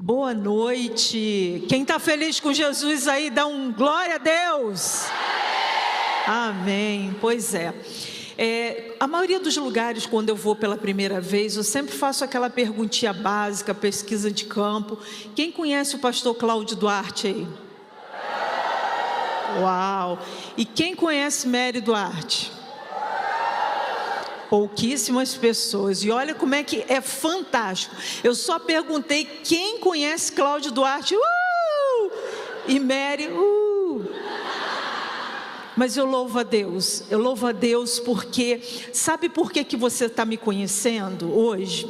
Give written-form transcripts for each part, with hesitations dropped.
Boa noite. Quem está feliz com Jesus aí, dá um glória a Deus. Amém. Pois é. A maioria dos lugares, quando eu vou pela primeira vez, eu sempre faço aquela perguntinha básica, pesquisa de campo. Quem conhece o pastor Cláudio Duarte aí? Uau! E quem conhece Mary Duarte? Pouquíssimas pessoas. E olha como é que é fantástico. Eu só perguntei quem conhece Cláudio Duarte. E Mary. Mas eu louvo a Deus porque, sabe por que você está me conhecendo hoje?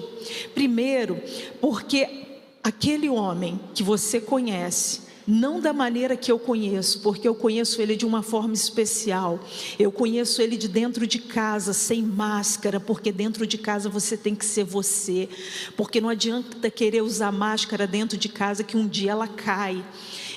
Primeiro, porque aquele homem que você conhece, não da maneira que eu conheço, porque eu conheço ele de uma forma especial. Eu conheço ele de dentro de casa, sem máscara, porque dentro de casa você tem que ser você. Porque não adianta querer usar máscara dentro de casa que um dia ela cai.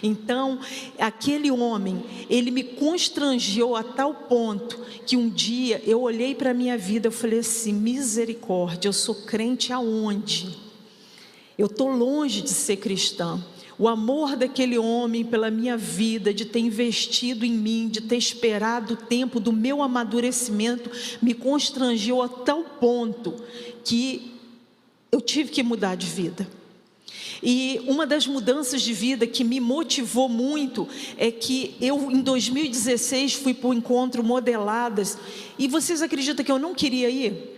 Então, aquele homem, ele me constrangeu a tal ponto que um dia eu olhei para a minha vida e falei assim: misericórdia, eu sou crente aonde? Eu estou longe de ser cristã. O amor daquele homem pela minha vida, de ter investido em mim, de ter esperado o tempo do meu amadurecimento, me constrangeu a tal ponto que eu tive que mudar de vida. E uma das mudanças de vida que me motivou muito é que eu, em 2016, fui para o encontro Modeladas. E vocês acreditam que eu não queria ir?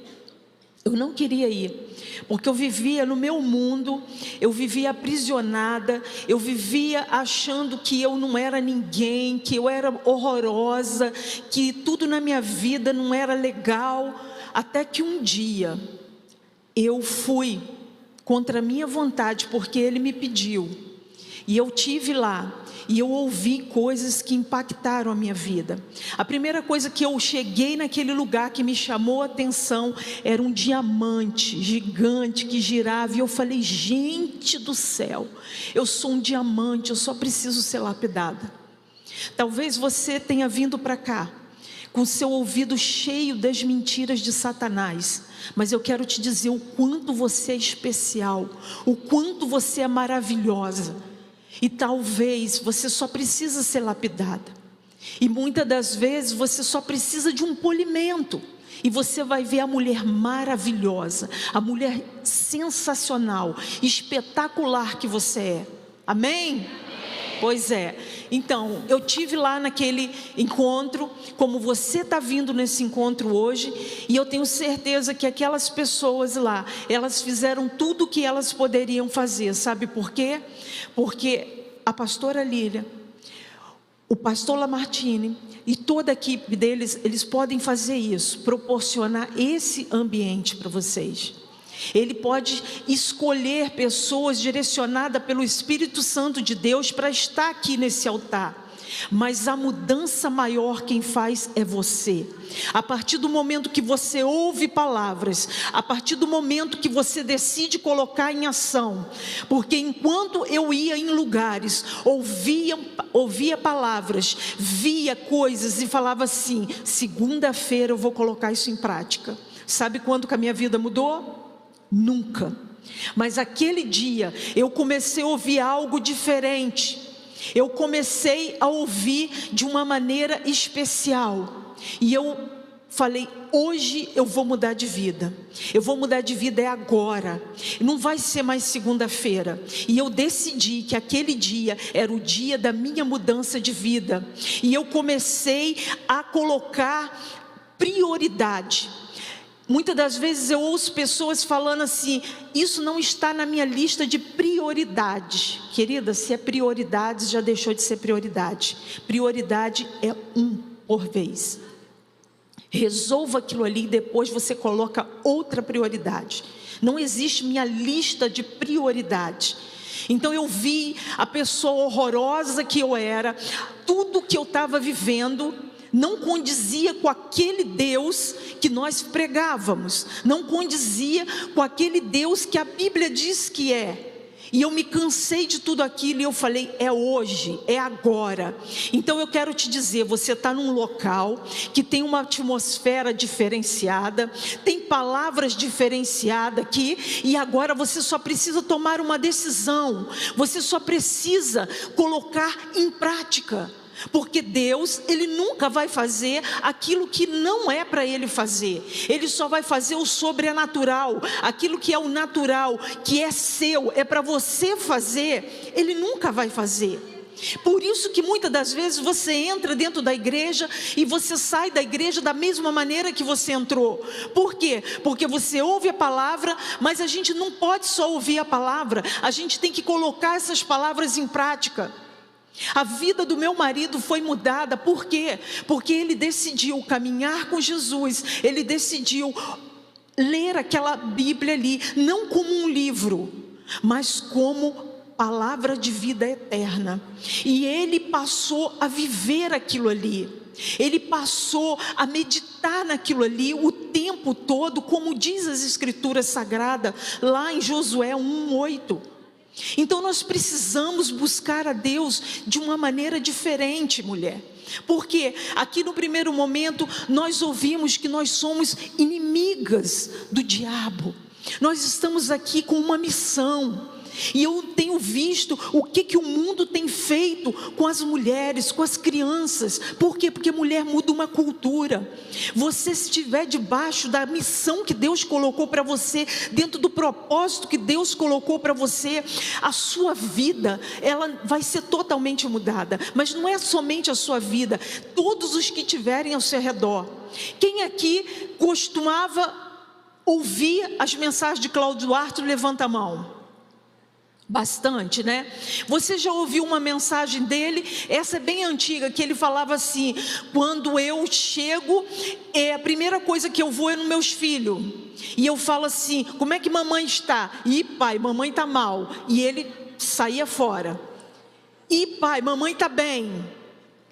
Eu não queria ir, porque eu vivia no meu mundo, eu vivia aprisionada, eu vivia achando que eu não era ninguém, que eu era horrorosa, que tudo na minha vida não era legal, até que um dia eu fui contra a minha vontade, porque ele me pediu, e eu tive lá. E eu ouvi coisas que impactaram a minha vida. A primeira coisa que eu cheguei naquele lugar que me chamou a atenção era um diamante gigante que girava. E eu falei: gente do céu, eu sou um diamante, eu só preciso ser lapidada. Talvez você tenha vindo para cá com seu ouvido cheio das mentiras de Satanás, mas eu quero te dizer o quanto você é especial, o quanto você é maravilhosa. E talvez você só precisa ser lapidada. E muitas das vezes você só precisa de um polimento. E você vai ver a mulher maravilhosa, a mulher sensacional, espetacular que você é. Amém? Pois é. Então, eu tive lá naquele encontro, como você está vindo nesse encontro hoje, e eu tenho certeza que aquelas pessoas lá, elas fizeram tudo o que elas poderiam fazer. Sabe por quê? Porque a pastora Lília, o pastor Lamartine e toda a equipe deles, eles podem fazer isso, proporcionar esse ambiente para vocês. Ele pode escolher pessoas direcionadas pelo Espírito Santo de Deus para estar aqui nesse altar. Mas a mudança maior quem faz é você. A partir do momento que você ouve palavras, a partir do momento que você decide colocar em ação. Porque enquanto eu ia em lugares, ouvia palavras, via coisas e falava assim: segunda-feira eu vou colocar isso em prática. Sabe quando que a minha vida mudou? Nunca. Mas aquele dia eu comecei a ouvir algo diferente. Eu comecei a ouvir de uma maneira especial. E eu falei: hoje eu vou mudar de vida. Eu vou mudar de vida é agora. Não vai ser mais segunda-feira. E eu decidi que aquele dia era o dia da minha mudança de vida. E eu comecei a colocar prioridade. Muitas das vezes eu ouço pessoas falando assim: isso não está na minha lista de prioridade. Querida, se é prioridade, já deixou de ser prioridade. Prioridade é um por vez. Resolva aquilo ali e depois você coloca outra prioridade. Não existe minha lista de prioridade. Então eu vi a pessoa horrorosa que eu era, tudo que eu estava vivendo não condizia com aquele Deus que nós pregávamos, não condizia com aquele Deus que a Bíblia diz que é. E eu me cansei de tudo aquilo e eu falei, é hoje, é agora. Então eu quero te dizer, você está num local que tem uma atmosfera diferenciada, tem palavras diferenciadas aqui, e agora você só precisa tomar uma decisão, você só precisa colocar em prática. Porque Deus, Ele nunca vai fazer aquilo que não é para Ele fazer. Ele só vai fazer o sobrenatural. Aquilo que é o natural, que é seu, é para você fazer, Ele nunca vai fazer. Por isso que muitas das vezes você entra dentro da igreja e você sai da igreja da mesma maneira que você entrou. Por quê? Porque você ouve a palavra, mas a gente não pode só ouvir a palavra, a gente tem que colocar essas palavras em prática. A vida do meu marido foi mudada, por quê? Porque ele decidiu caminhar com Jesus, ele decidiu ler aquela Bíblia ali, não como um livro, mas como palavra de vida eterna. E ele passou a viver aquilo ali, ele passou a meditar naquilo ali o tempo todo, como diz as Escrituras Sagradas, lá em Josué 1:8. Então nós precisamos buscar a Deus de uma maneira diferente, mulher. Porque aqui no primeiro momento nós ouvimos que nós somos inimigas do diabo. Nós estamos aqui com uma missão. E eu tenho visto o que o mundo tem feito com as mulheres, com as crianças. Por quê? Porque mulher muda uma cultura. Você, se estiver debaixo da missão que Deus colocou para você, dentro do propósito que Deus colocou para você, a sua vida, ela vai ser totalmente mudada. Mas não é somente a sua vida, todos os que estiverem ao seu redor. Quem aqui costumava ouvir as mensagens de Cláudio Duarte? Levanta a mão. Bastante, né? Você já ouviu uma mensagem dele? Essa é bem antiga, que ele falava assim: quando eu chego, a primeira coisa que eu vou é nos meus filhos. E eu falo assim: como é que mamãe está? E pai, mamãe está mal. E ele saía fora. E pai, mamãe está bem.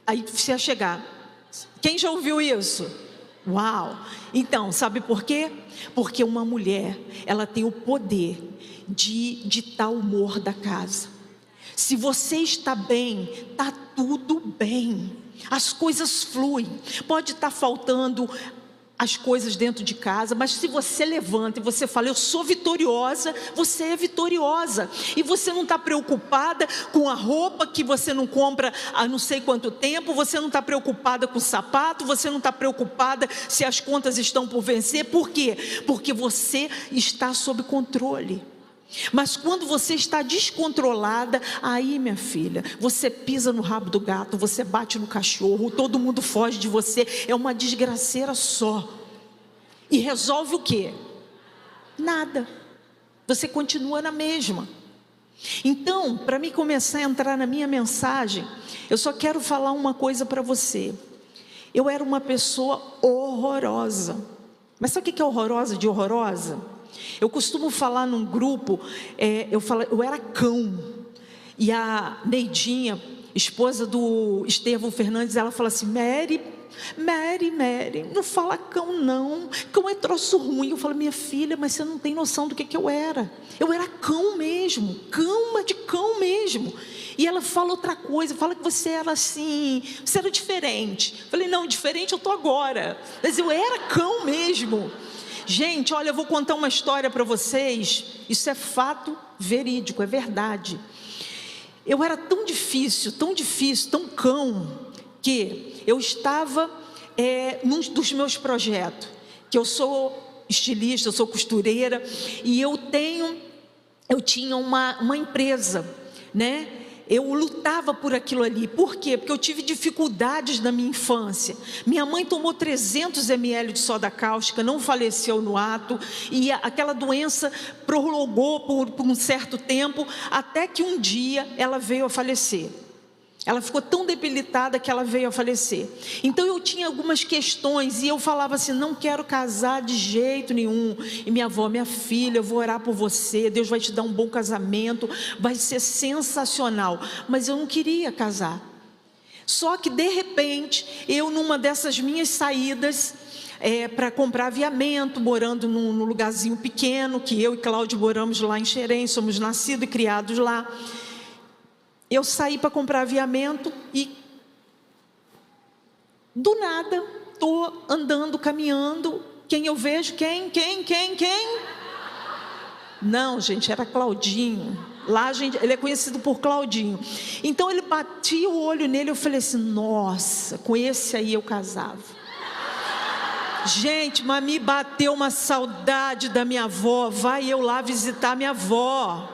Aí você ia chegar. Quem já ouviu isso? Uau! Então, sabe por quê? Porque uma mulher, ela tem o poder de ditar o humor da casa. Se você está bem, está tudo bem, as coisas fluem. Pode estar faltando as coisas dentro de casa, mas se você levanta e você fala, eu sou vitoriosa, você é vitoriosa. E você não está preocupada com a roupa que você não compra há não sei quanto tempo, você não está preocupada com o sapato, você não está preocupada se as contas estão por vencer. Por quê? Porque você está sob controle. Mas quando você está descontrolada, aí, minha filha, você pisa no rabo do gato, você bate no cachorro, todo mundo foge de você, é uma desgraceira só. E resolve o quê? Nada. Você continua na mesma. Então, para mim começar a entrar na minha mensagem, eu só quero falar uma coisa para você. Eu era uma pessoa horrorosa. Mas sabe o que é horrorosa de horrorosa? Eu costumo falar num grupo, eu era cão. E a Neidinha, esposa do Estevão Fernandes, ela fala assim: Mary, não fala cão não, cão é troço ruim. Eu falo: minha filha, mas você não tem noção do que eu era. Eu era cão mesmo, cão, mas de cão mesmo. E ela fala outra coisa, fala que você era assim, você era diferente. Eu falei: não, diferente eu estou agora, mas eu era cão mesmo. Gente, olha, eu vou contar uma história para vocês. Isso é fato verídico, é verdade. Eu era tão difícil, tão cão, que eu estava num dos meus projetos, que eu sou estilista, eu sou costureira, e eu tinha uma empresa, né? Eu lutava por aquilo ali. Por quê? Porque eu tive dificuldades na minha infância. Minha mãe tomou 300 ml de soda cáustica, não faleceu no ato, e aquela doença prolongou por um certo tempo, até que um dia ela veio a falecer. Ela ficou tão debilitada que ela veio a falecer. Então eu tinha algumas questões e eu falava assim: não quero casar de jeito nenhum. E minha avó: minha filha, eu vou orar por você, Deus vai te dar um bom casamento, vai ser sensacional. Mas eu não queria casar. Só que de repente, eu numa dessas minhas saídas, para comprar aviamento, morando num lugarzinho pequeno, que eu e Cláudio moramos lá em Xerém, somos nascidos e criados lá. Eu saí para comprar aviamento e do nada estou andando, caminhando. Quem eu vejo? Quem? Não, gente, era Claudinho. Lá, gente, ele é conhecido por Claudinho. Então ele batia o olho nele, eu falei assim: nossa, com esse aí eu casava. Gente, mas me bateu uma saudade da minha avó. Vai eu lá visitar minha avó.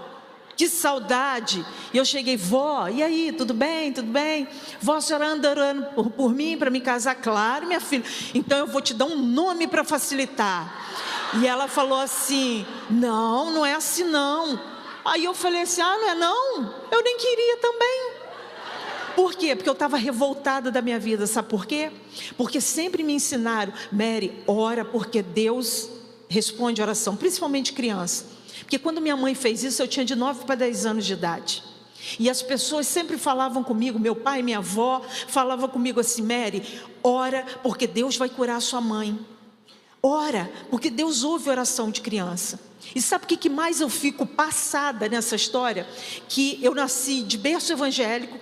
Que saudade. E eu cheguei: vó, e aí, tudo bem? Tudo bem? Vó, a senhora anda orando por mim para me casar? Claro, minha filha. Então eu vou te dar um nome para facilitar. E ela falou assim: não é assim não. Aí eu falei assim: não é não? Eu nem queria também. Por quê? Porque eu estava revoltada da minha vida. Sabe por quê? Porque sempre me ensinaram: Mary, ora, porque Deus responde oração, principalmente criança. Porque quando minha mãe fez isso, eu tinha de 9 para 10 anos de idade. E as pessoas sempre falavam comigo, meu pai e minha avó falavam comigo assim: Mary, ora, porque Deus vai curar a sua mãe. Ora, porque Deus ouve oração de criança. E sabe o que mais eu fico passada nessa história? Que eu nasci de berço evangélico,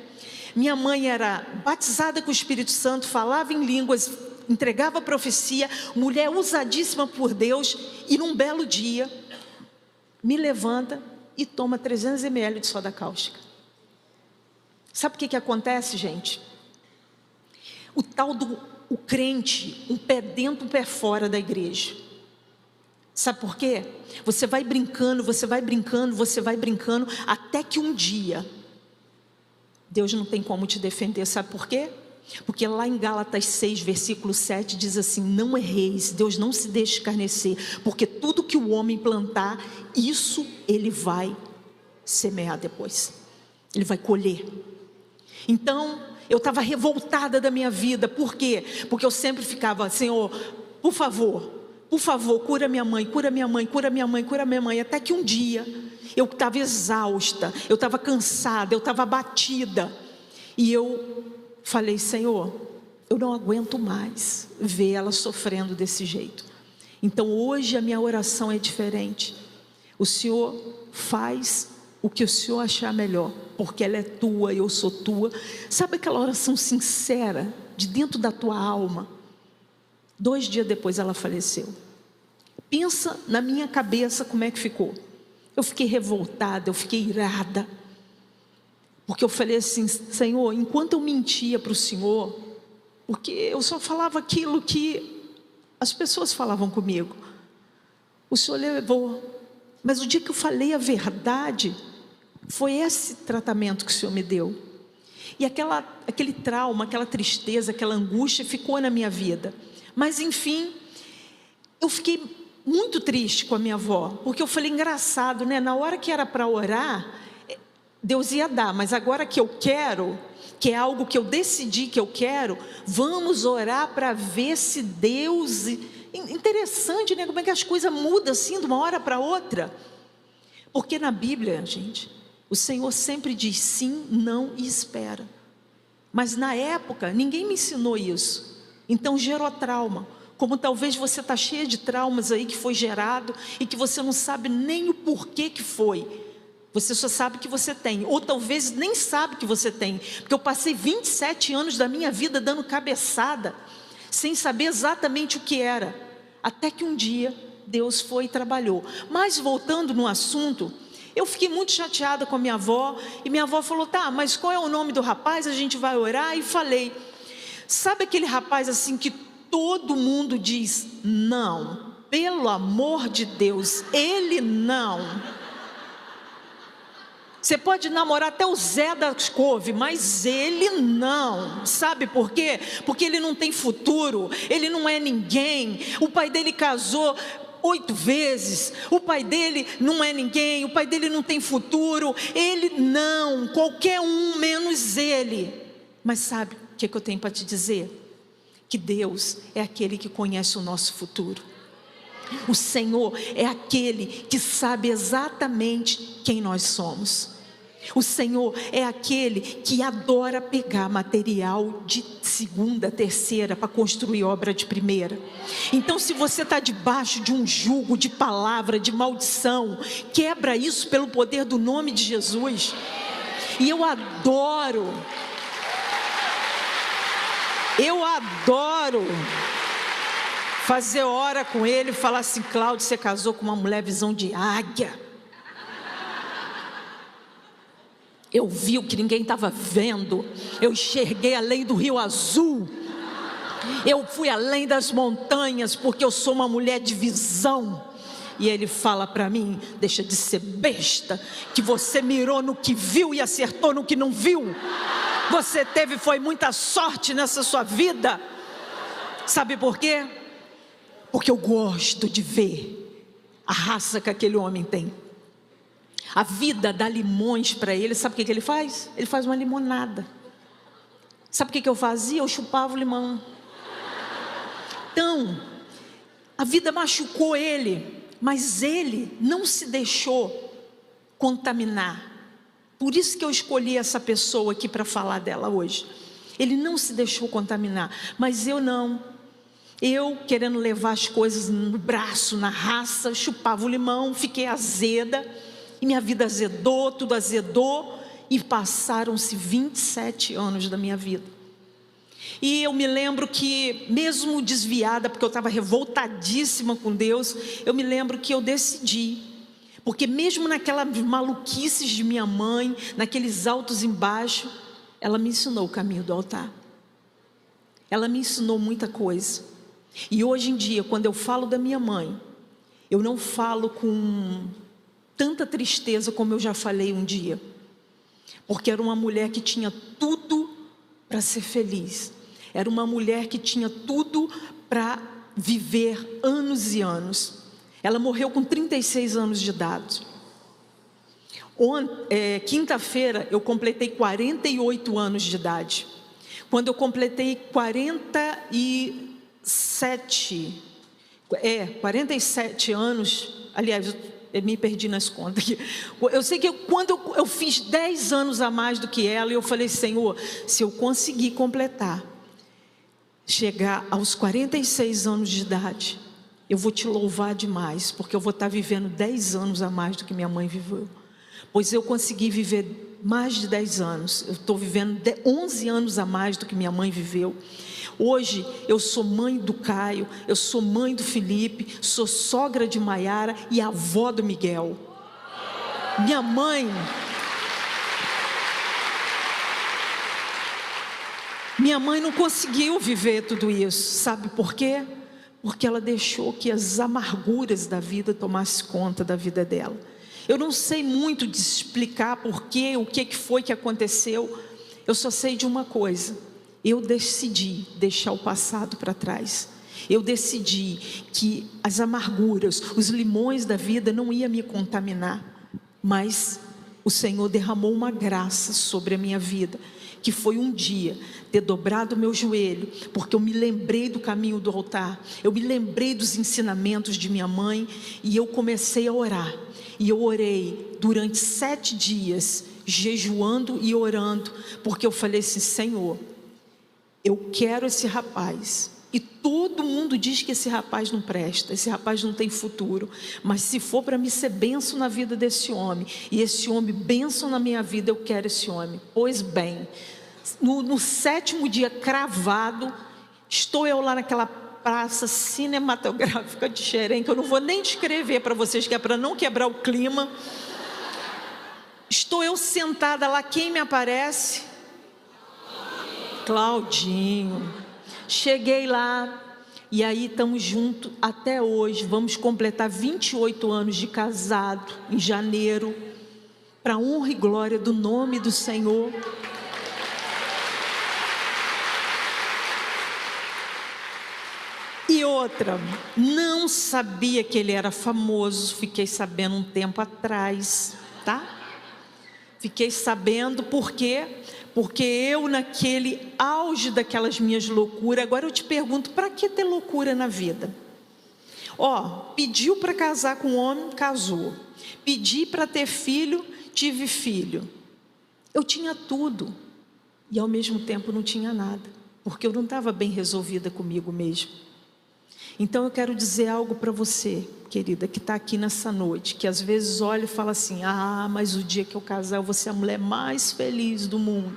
minha mãe era batizada com o Espírito Santo, falava em línguas, entregava profecia, mulher usadíssima por Deus, e num belo dia, me levanta e toma 300 ml de soda cáustica. Sabe o que acontece, gente? O tal do crente, um pé dentro, um pé fora da igreja. Sabe por quê? Você vai brincando, até que um dia, Deus não tem como te defender. Sabe por quê? Porque lá em Gálatas 6, versículo 7, diz assim: não erreis, Deus não se deixe escarnecer, porque tudo que o homem plantar, isso ele vai semear depois, ele vai colher. Então, eu estava revoltada da minha vida. Por quê? Porque eu sempre ficava: Senhor, por favor, cura minha mãe, até que um dia, eu estava exausta, eu estava cansada, eu estava abatida, e eu falei: Senhor, eu não aguento mais ver ela sofrendo desse jeito. Então hoje a minha oração é diferente. O Senhor faz o que o Senhor achar melhor, porque ela é tua, eu sou tua. Sabe aquela oração sincera, de dentro da tua alma? 2 dias depois ela faleceu. Pensa na minha cabeça como é que ficou. Eu fiquei revoltada, eu fiquei irada, porque eu falei assim: Senhor, enquanto eu mentia para o Senhor, porque eu só falava aquilo que as pessoas falavam comigo, o Senhor levou. Mas o dia que eu falei a verdade, foi esse tratamento que o Senhor me deu. E aquele trauma, aquela tristeza, aquela angústia ficou na minha vida. Mas enfim, eu fiquei muito triste com a minha avó, porque eu falei: engraçado, né? Na hora que era para orar, Deus ia dar, mas agora que eu quero, que é algo que eu decidi que eu quero, vamos orar para ver se Deus... Interessante, né? Como é que as coisas mudam assim de uma hora para outra. Porque na Bíblia, gente, o Senhor sempre diz sim, não e espera. Mas na época, ninguém me ensinou isso. Então gerou trauma. Como talvez você está cheia de traumas aí que foi gerado e que você não sabe nem o porquê que foi. Você só sabe que você tem, ou talvez nem sabe que você tem. Porque eu passei 27 anos da minha vida dando cabeçada, sem saber exatamente o que era. Até que um dia Deus foi e trabalhou. Mas voltando no assunto, eu fiquei muito chateada com a minha avó. E minha avó falou: tá, mas qual é o nome do rapaz? A gente vai orar. E falei: sabe aquele rapaz assim que todo mundo diz não? Pelo amor de Deus, ele não. Você pode namorar até o Zé das Couve, mas ele não. Sabe por quê? Porque ele não tem futuro, ele não é ninguém. O pai dele casou 8 vezes, o pai dele não é ninguém, o pai dele não tem futuro. Ele não, qualquer um menos ele. Mas sabe o que eu tenho para te dizer? Que Deus é aquele que conhece o nosso futuro. O Senhor é aquele que sabe exatamente quem nós somos. O Senhor é aquele que adora pegar material de segunda, terceira, para construir obra de primeira. Então, se você está debaixo de um jugo de palavra, de maldição, quebra isso pelo poder do nome de Jesus. E eu adoro fazer hora com ele e falar assim: Cláudio, você casou com uma mulher visão de águia. Eu vi o que ninguém estava vendo. Eu enxerguei além do rio azul. Eu fui além das montanhas, porque eu sou uma mulher de visão. E ele fala para mim: deixa de ser besta, que você mirou no que viu e acertou no que não viu. Você foi muita sorte nessa sua vida. Sabe por quê? Porque eu gosto de ver a raça que aquele homem tem. A vida dá limões para ele. Sabe o que ele faz? Ele faz uma limonada. Sabe o que eu fazia? Eu chupava o limão. Então, a vida machucou ele, mas ele não se deixou contaminar. Por isso que eu escolhi essa pessoa aqui para falar dela hoje. Ele não se deixou contaminar, mas eu não. Eu, querendo levar as coisas no braço, na raça, chupava o limão, fiquei azeda. E minha vida azedou, tudo azedou. E passaram-se 27 anos da minha vida. E eu me lembro que, mesmo desviada, porque eu estava revoltadíssima com Deus, eu me lembro que eu decidi. Porque mesmo naquelas maluquices de minha mãe, naqueles altos e baixos, ela me ensinou o caminho do altar. Ela me ensinou muita coisa. E hoje em dia, quando eu falo da minha mãe, eu não falo com tanta tristeza como eu já falei um dia. Porque era uma mulher que tinha tudo para ser feliz. Era uma mulher que tinha tudo para viver anos e anos. Ela morreu com 36 anos de idade. Quinta-feira eu completei 48 anos de idade. Quando eu completei 47 anos, aliás, eu me perdi nas contas aqui. Eu sei que quando eu fiz 10 anos a mais do que ela, eu falei: Senhor, se eu conseguir completar, chegar aos 46 anos de idade, eu vou te louvar demais, porque eu vou estar vivendo 10 anos a mais do que minha mãe viveu. Pois eu consegui viver mais de 10 anos. Eu estou vivendo 11 anos a mais do que minha mãe viveu. Hoje eu sou mãe do Caio, eu sou mãe do Felipe, sou sogra de Maiara e avó do Miguel. Minha mãe não conseguiu viver tudo isso. Sabe por quê? Porque ela deixou que as amarguras da vida tomassem conta da vida dela. Eu não sei muito de explicar porquê, o que foi que aconteceu. Eu só sei de uma coisa: eu decidi deixar o passado para trás. Eu decidi que as amarguras, os limões da vida não iam me contaminar. Mas o Senhor derramou uma graça sobre a minha vida, que foi um dia ter dobrado o meu joelho, porque eu me lembrei do caminho do altar, eu me lembrei dos ensinamentos de minha mãe, e eu comecei a orar. E eu orei durante 7 dias, jejuando e orando, porque eu falei assim: Senhor, eu quero esse rapaz. E todo mundo diz que esse rapaz não presta, esse rapaz não tem futuro. Mas se for para me ser bênção na vida desse homem, e esse homem bênção na minha vida, eu quero esse homem. Pois bem, no 7º dia cravado, estou eu lá naquela praça cinematográfica de Xerém, que eu não vou nem descrever para vocês, que é para não quebrar o clima. Estou eu sentada lá, quem me aparece? Claudinho. Cheguei lá, e aí estamos juntos até hoje. Vamos completar 28 anos de casado em janeiro, para honra e glória do nome do Senhor. E outra, não sabia que ele era famoso, fiquei sabendo um tempo atrás, tá? Fiquei sabendo por quê? Porque eu, naquele auge daquelas minhas loucuras, agora eu te pergunto: para que ter loucura na vida? Pediu para casar com um homem, casou. Pedi para ter filho, tive filho. Eu tinha tudo e ao mesmo tempo não tinha nada, porque eu não estava bem resolvida comigo mesmo. Então eu quero dizer algo para você, querida, que está aqui nessa noite, que às vezes olha e fala assim: ah, mas o dia que eu casar eu vou ser a mulher mais feliz do mundo.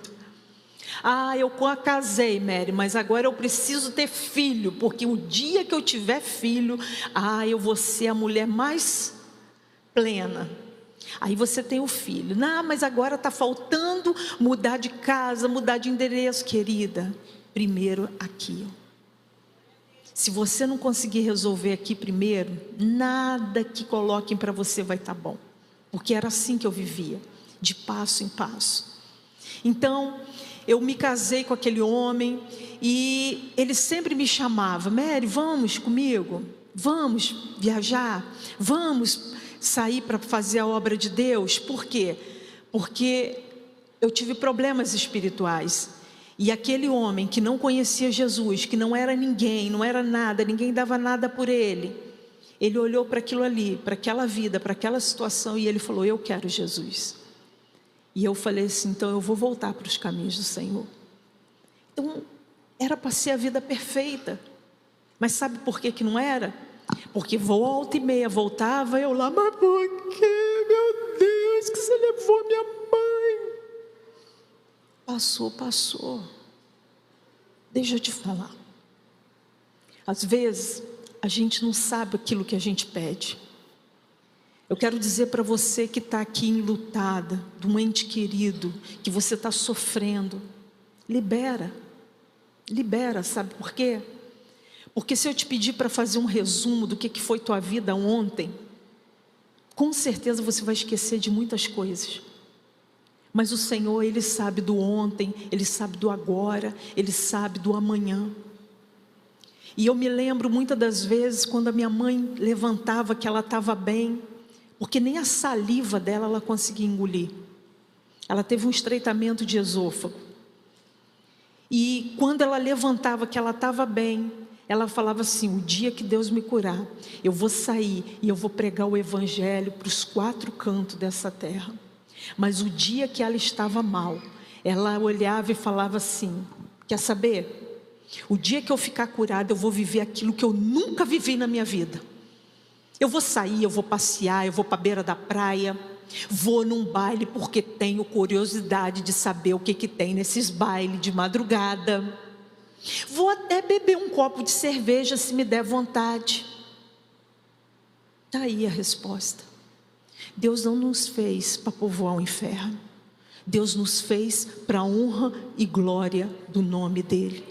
Ah, eu casei, Mary, mas agora eu preciso ter filho, porque o dia que eu tiver filho, eu vou ser a mulher mais plena. Aí você tem o filho. Não, mas agora está faltando mudar de casa, mudar de endereço. Querida, primeiro aqui. Se você não conseguir resolver aqui primeiro, nada que coloquem para você vai estar bom. Porque era assim que eu vivia, de passo em passo. Então, eu me casei com aquele homem e ele sempre me chamava: Mary, vamos comigo? Vamos viajar? Vamos sair para fazer a obra de Deus? Por quê? Porque eu tive problemas espirituais. E aquele homem que não conhecia Jesus, que não era ninguém, não era nada, ninguém dava nada por ele, ele olhou para aquilo ali, para aquela vida, para aquela situação, e ele falou: eu quero Jesus. E eu falei assim: então eu vou voltar para os caminhos do Senhor. Então era para ser a vida perfeita. Mas sabe por que não era? Porque volta e meia voltava eu lá: mas por que, meu Deus, que você levou minha mãe? Passou. Deixa eu te falar. Às vezes a gente não sabe aquilo que a gente pede. Eu quero dizer para você que está aqui enlutada, de um ente querido, que você está sofrendo, libera, sabe por quê? Porque se eu te pedir para fazer um resumo do que foi tua vida ontem, com certeza você vai esquecer de muitas coisas. Mas o Senhor, Ele sabe do ontem, Ele sabe do agora, Ele sabe do amanhã. E eu me lembro muitas das vezes quando a minha mãe levantava que ela estava bem, porque nem a saliva dela ela conseguia engolir. Ela teve um estreitamento de esôfago. E quando ela levantava que ela estava bem, ela falava assim: o dia que Deus me curar, eu vou sair e eu vou pregar o evangelho para os 4 cantos dessa terra. Mas o dia que ela estava mal, ela olhava e falava assim: quer saber? O dia que eu ficar curada, eu vou viver aquilo que eu nunca vivi na minha vida. Eu vou sair, eu vou passear, eu vou para a beira da praia, vou num baile porque tenho curiosidade de saber o que tem nesses bailes de madrugada. Vou até beber um copo de cerveja se me der vontade. Está aí a resposta. Deus não nos fez para povoar o inferno. Deus nos fez para a honra e glória do nome dEle.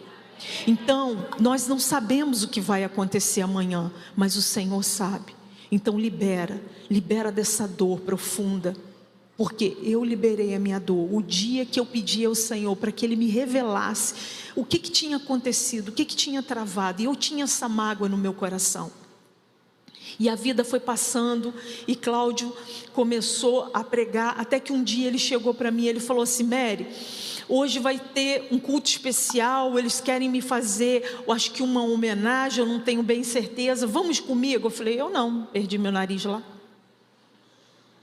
Então, nós não sabemos o que vai acontecer amanhã, mas o Senhor sabe. Então libera dessa dor profunda, porque eu liberei a minha dor. O dia que eu pedi ao Senhor para que Ele me revelasse o que tinha acontecido, o que tinha travado, e eu tinha essa mágoa no meu coração. E a vida foi passando, e Cláudio começou a pregar, até que um dia ele chegou para mim, ele falou assim: Mary, hoje vai ter um culto especial, eles querem me fazer, eu acho que uma homenagem, eu não tenho bem certeza, vamos comigo? Eu falei: eu não, perdi meu nariz lá.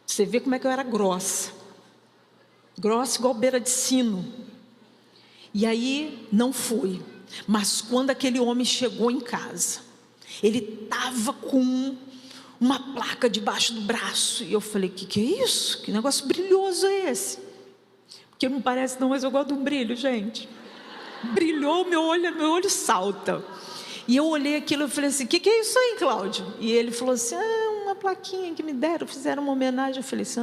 Você vê como é que eu era grossa igual beira de sino. E aí não fui, mas quando aquele homem chegou em casa, ele estava com uma placa debaixo do braço, e eu falei: que é isso? Que negócio brilhoso é esse? Porque não parece não, mas eu gosto de um brilho, gente. Brilhou, meu olho salta. E eu olhei aquilo e falei assim: que é isso aí, Cláudio? E ele falou assim: uma plaquinha que me deram, fizeram uma homenagem. Eu falei assim: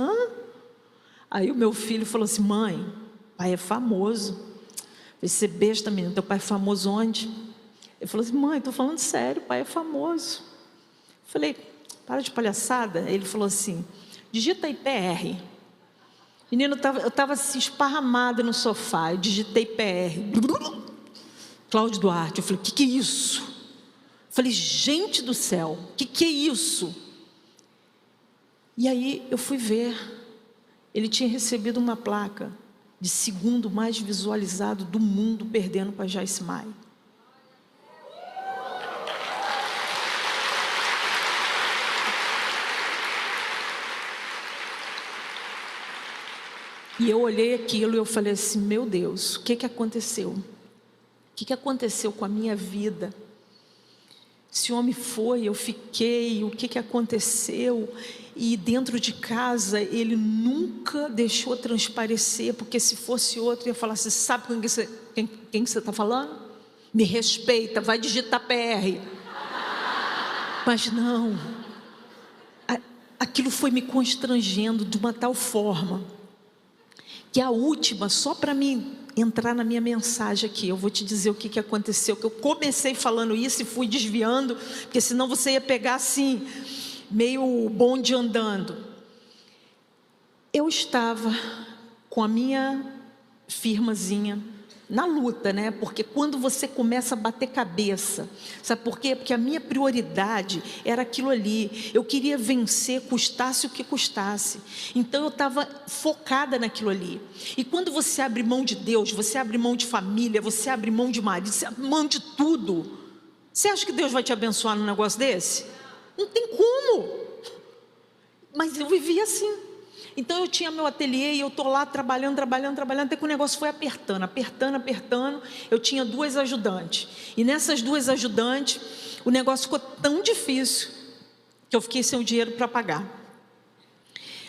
Aí o meu filho falou assim: mãe, pai é famoso. Eu falei: você besta, menina, teu pai é famoso onde? Ele falou assim: mãe, estou falando sério, pai é famoso. Eu falei: para de palhaçada. Ele falou assim: digita aí PR. Menino, eu estava assim, esparramada no sofá, eu digitei PR. Cláudio Duarte. Eu falei: que é isso? Eu falei: gente do céu, que é isso? E aí eu fui ver, ele tinha recebido uma placa de segundo mais visualizado do mundo, perdendo para Joyce Meyer. E eu olhei aquilo e eu falei assim, meu Deus, o que aconteceu? O que aconteceu com a minha vida? Esse homem foi, eu fiquei, o que aconteceu? E dentro de casa ele nunca deixou transparecer, porque se fosse outro ia falar assim, sabe com quem você está falando? Me respeita, vai digitar PR. Mas não, aquilo foi me constrangendo de uma tal forma, que a última, só para mim entrar na minha mensagem aqui, eu vou te dizer o que aconteceu, que eu comecei falando isso e fui desviando, porque senão você ia pegar assim, meio bonde andando. Eu estava com a minha firmazinha na luta, né? Porque quando você começa a bater cabeça, sabe por quê? Porque a minha prioridade era aquilo ali, eu queria vencer, custasse o que custasse, então eu estava focada naquilo ali. E quando você abre mão de Deus, você abre mão de família, você abre mão de marido, você abre mão de tudo, você acha que Deus vai te abençoar num negócio desse? Não tem como. Mas eu vivia assim. Então eu tinha meu ateliê e eu estou lá trabalhando, até que o negócio foi apertando. Eu tinha 2 ajudantes. E nessas 2 ajudantes, o negócio ficou tão difícil que eu fiquei sem o dinheiro para pagar.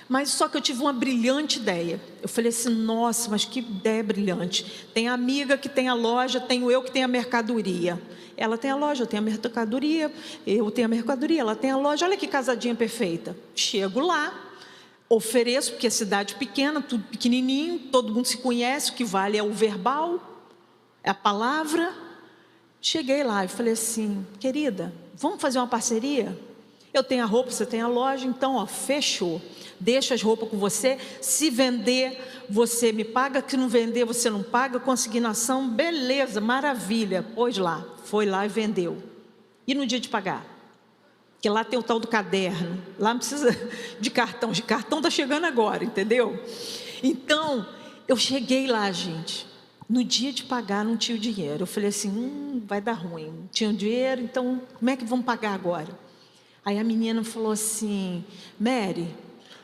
Mas só que eu tive uma brilhante ideia. Eu falei assim, nossa, mas que ideia brilhante. Tem a amiga que tem a loja, tenho eu que tenho a mercadoria. Ela tem a loja, eu tenho a mercadoria, eu tenho a mercadoria, ela tem a loja. Olha que casadinha perfeita. Chego lá, ofereço, porque é cidade pequena, tudo pequenininho, todo mundo se conhece, o que vale é o verbal, é a palavra. Cheguei lá e falei assim, querida, vamos fazer uma parceria? Eu tenho a roupa, você tem a loja, então ó, fechou. Deixa as roupas com você, se vender, você me paga, se não vender, você não paga, consignação, beleza, maravilha. Pois lá, foi lá e vendeu. E no dia de pagar? Porque lá tem o tal do caderno, lá não precisa de cartão está chegando agora, entendeu? Então, eu cheguei lá, gente, no dia de pagar não tinha o dinheiro. Eu falei assim, vai dar ruim, não tinha o dinheiro, então como é que vamos pagar agora? Aí a menina falou assim, Mary,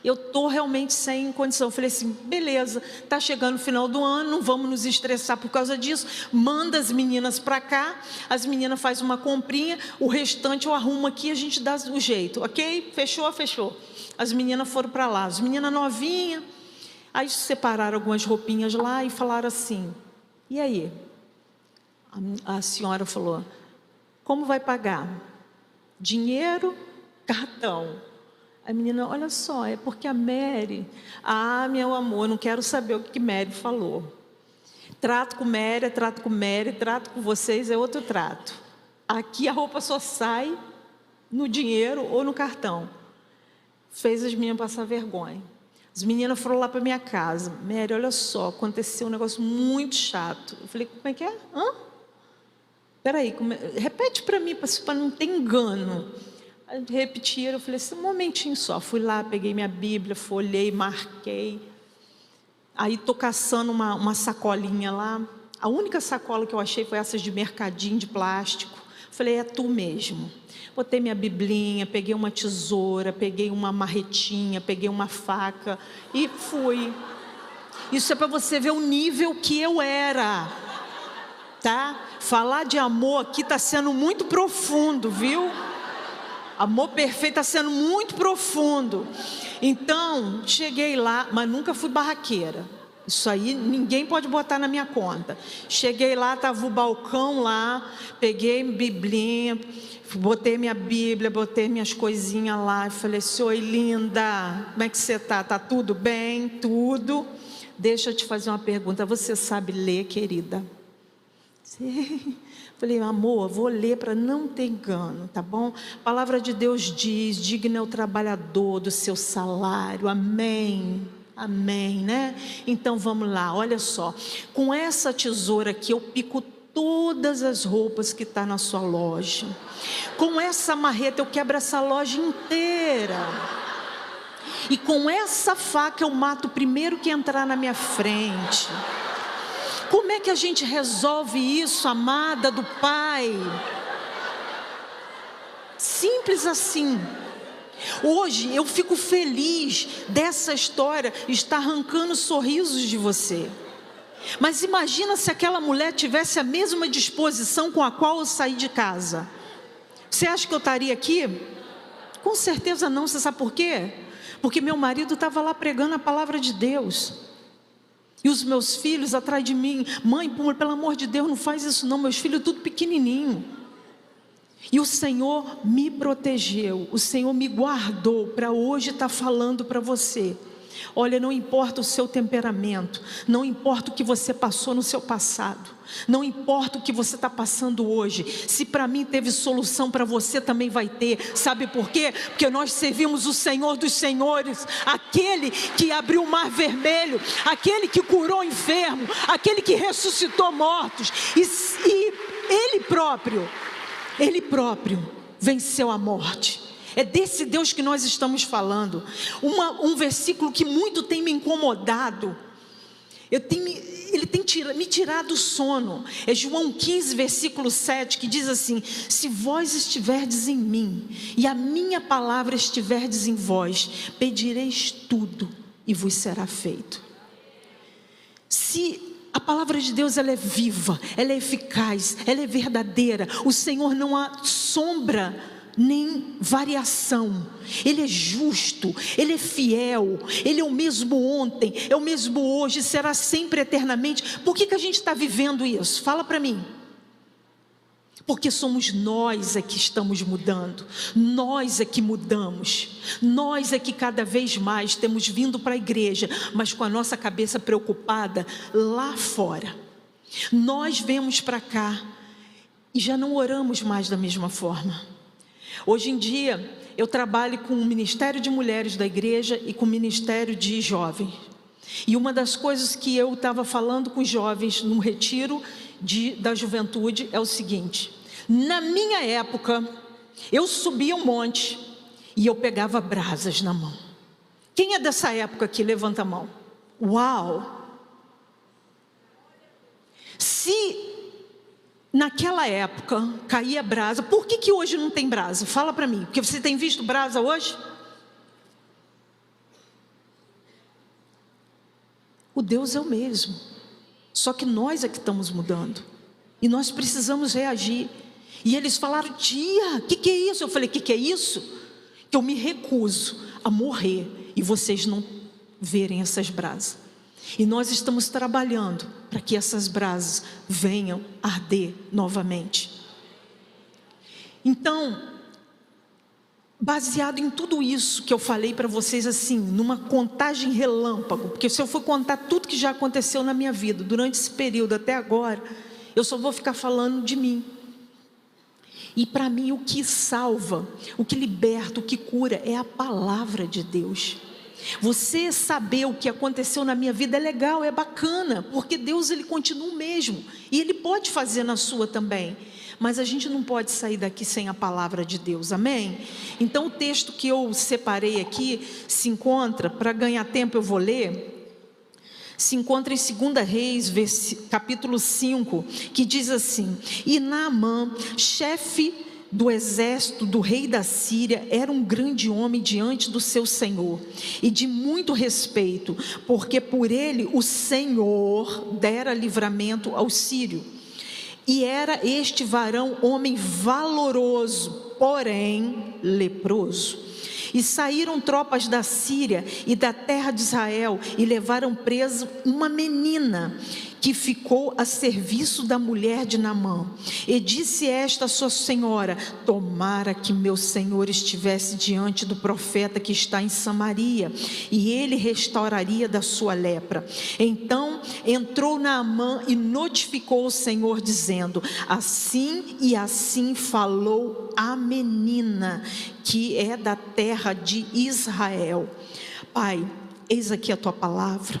eu estou realmente sem condição. Eu falei assim, beleza, está chegando o final do ano, não vamos nos estressar por causa disso, manda as meninas para cá, as meninas fazem uma comprinha, o restante eu arrumo aqui e a gente dá o jeito, ok? Fechou. As meninas foram para lá, as meninas novinhas, aí separaram algumas roupinhas lá e falaram assim, e aí? A senhora falou, como vai pagar? Dinheiro, cartão? A menina, olha só, é porque a Mary, meu amor, não quero saber o que Mary falou. Trato com Mary, trato com vocês é outro trato. Aqui a roupa só sai no dinheiro ou no cartão. Fez as meninas passar vergonha. As meninas foram lá para minha casa. Mary, olha só, aconteceu um negócio muito chato. Eu falei, como é que é? Peraí, repete para mim, para não ter engano. Repetiram, eu falei assim, um momentinho só. Fui lá, peguei minha Bíblia, folhei, marquei. Aí estou caçando uma sacolinha lá. A única sacola que eu achei foi essas de mercadinho de plástico. Falei, é tu mesmo. Botei minha biblinha, peguei uma tesoura, peguei uma marretinha, peguei uma faca e fui. Isso é para você ver o nível que eu era, tá? Falar de amor aqui está sendo muito profundo, viu? Amor perfeito está sendo muito profundo. Então, cheguei lá, mas nunca fui barraqueira. Isso aí ninguém pode botar na minha conta. Cheguei lá, estava o balcão lá, peguei biblinha, botei minha Bíblia, botei minhas coisinhas lá e falei assim, oi linda, como é que você está? Está tudo bem? Tudo. Deixa eu te fazer uma pergunta, você sabe ler, querida? Sim. Falei, amor, vou ler para não ter engano, tá bom? A palavra de Deus diz, digno é o trabalhador do seu salário, amém, amém, né? Então vamos lá, olha só, com essa tesoura aqui eu pico todas as roupas que está na sua loja, com essa marreta eu quebro essa loja inteira, e com essa faca eu mato o primeiro que entrar na minha frente. Como é que a gente resolve isso, amada do Pai? Simples assim. Hoje eu fico feliz dessa história estar arrancando sorrisos de você. Mas imagina se aquela mulher tivesse a mesma disposição com a qual eu saí de casa. Você acha que eu estaria aqui? Com certeza não. Você sabe por quê? Porque meu marido estava lá pregando a palavra de Deus. E os meus filhos atrás de mim: mãe, pelo amor de Deus, não faz isso não, meus filhos tudo pequenininho. E o Senhor me protegeu, o Senhor me guardou para hoje estar falando para você. Olha, não importa o seu temperamento, não importa o que você passou no seu passado, não importa o que você está passando hoje. Se para mim teve solução, para você também vai ter. Sabe por quê? Porque nós servimos o Senhor dos senhores, aquele que abriu o mar vermelho, aquele que curou enfermo, aquele que ressuscitou mortos. E Ele próprio venceu a morte. É desse Deus que nós estamos falando. Um versículo que muito tem me incomodado, ele tem me tirado o sono. É João 15, versículo 7, que diz assim: se vós estiverdes em mim e a minha palavra estiverdes em vós, pedireis tudo e vos será feito. Se a palavra de Deus, ela é viva, ela é eficaz, ela é verdadeira. O Senhor não há sombra nem variação. Ele é justo, Ele é fiel, Ele é o mesmo ontem, é o mesmo hoje, será sempre eternamente. Por que a gente está vivendo isso? Fala para mim. Porque somos nós é que estamos mudando, nós é que mudamos, nós é que cada vez mais temos vindo para a igreja, mas com a nossa cabeça preocupada lá fora. Nós vemos para cá e já não oramos mais da mesma forma. Hoje em dia eu trabalho com o Ministério de Mulheres da igreja e com o Ministério de Jovens. E uma das coisas que eu estava falando com os jovens num retiro da juventude é o seguinte: na minha época, eu subia um monte e eu pegava brasas na mão. Quem é dessa época aqui? Levanta a mão. Uau! Se naquela época caía brasa, por que hoje não tem brasa? Fala para mim, porque você tem visto brasa hoje? O Deus é o mesmo, só que nós é que estamos mudando. E nós precisamos reagir. E eles falaram: tia, o que é isso? Eu falei: o que é isso? Que eu me recuso a morrer e vocês não verem essas brasas. E nós estamos trabalhando para que essas brasas venham arder novamente. Então, baseado em tudo isso que eu falei para vocês, assim, numa contagem relâmpago, porque se eu for contar tudo que já aconteceu na minha vida durante esse período até agora, eu só vou ficar falando de mim. E para mim o que salva, o que liberta, o que cura é a palavra de Deus. Você saber o que aconteceu na minha vida é legal, é bacana, porque Deus, Ele continua o mesmo, e Ele pode fazer na sua também. Mas a gente não pode sair daqui sem a palavra de Deus, amém? Então o texto que eu separei aqui se encontra, para ganhar tempo eu vou ler, se encontra em 2 Reis, capítulo 5, que diz assim: e Naamã, chefe do exército do rei da Síria, era um grande homem diante do seu senhor, e de muito respeito, porque por ele o Senhor dera livramento ao sírio. E era este varão homem valoroso, porém leproso. E saíram tropas da Síria e da terra de Israel, e levaram preso uma menina que ficou a serviço da mulher de Naamã. E disse esta a sua senhora: tomara que meu senhor estivesse diante do profeta que está em Samaria, e ele restauraria da sua lepra. Então entrou Naamã e notificou o Senhor, dizendo: assim e assim falou a menina, que é da terra de Israel. Pai, eis aqui a tua palavra.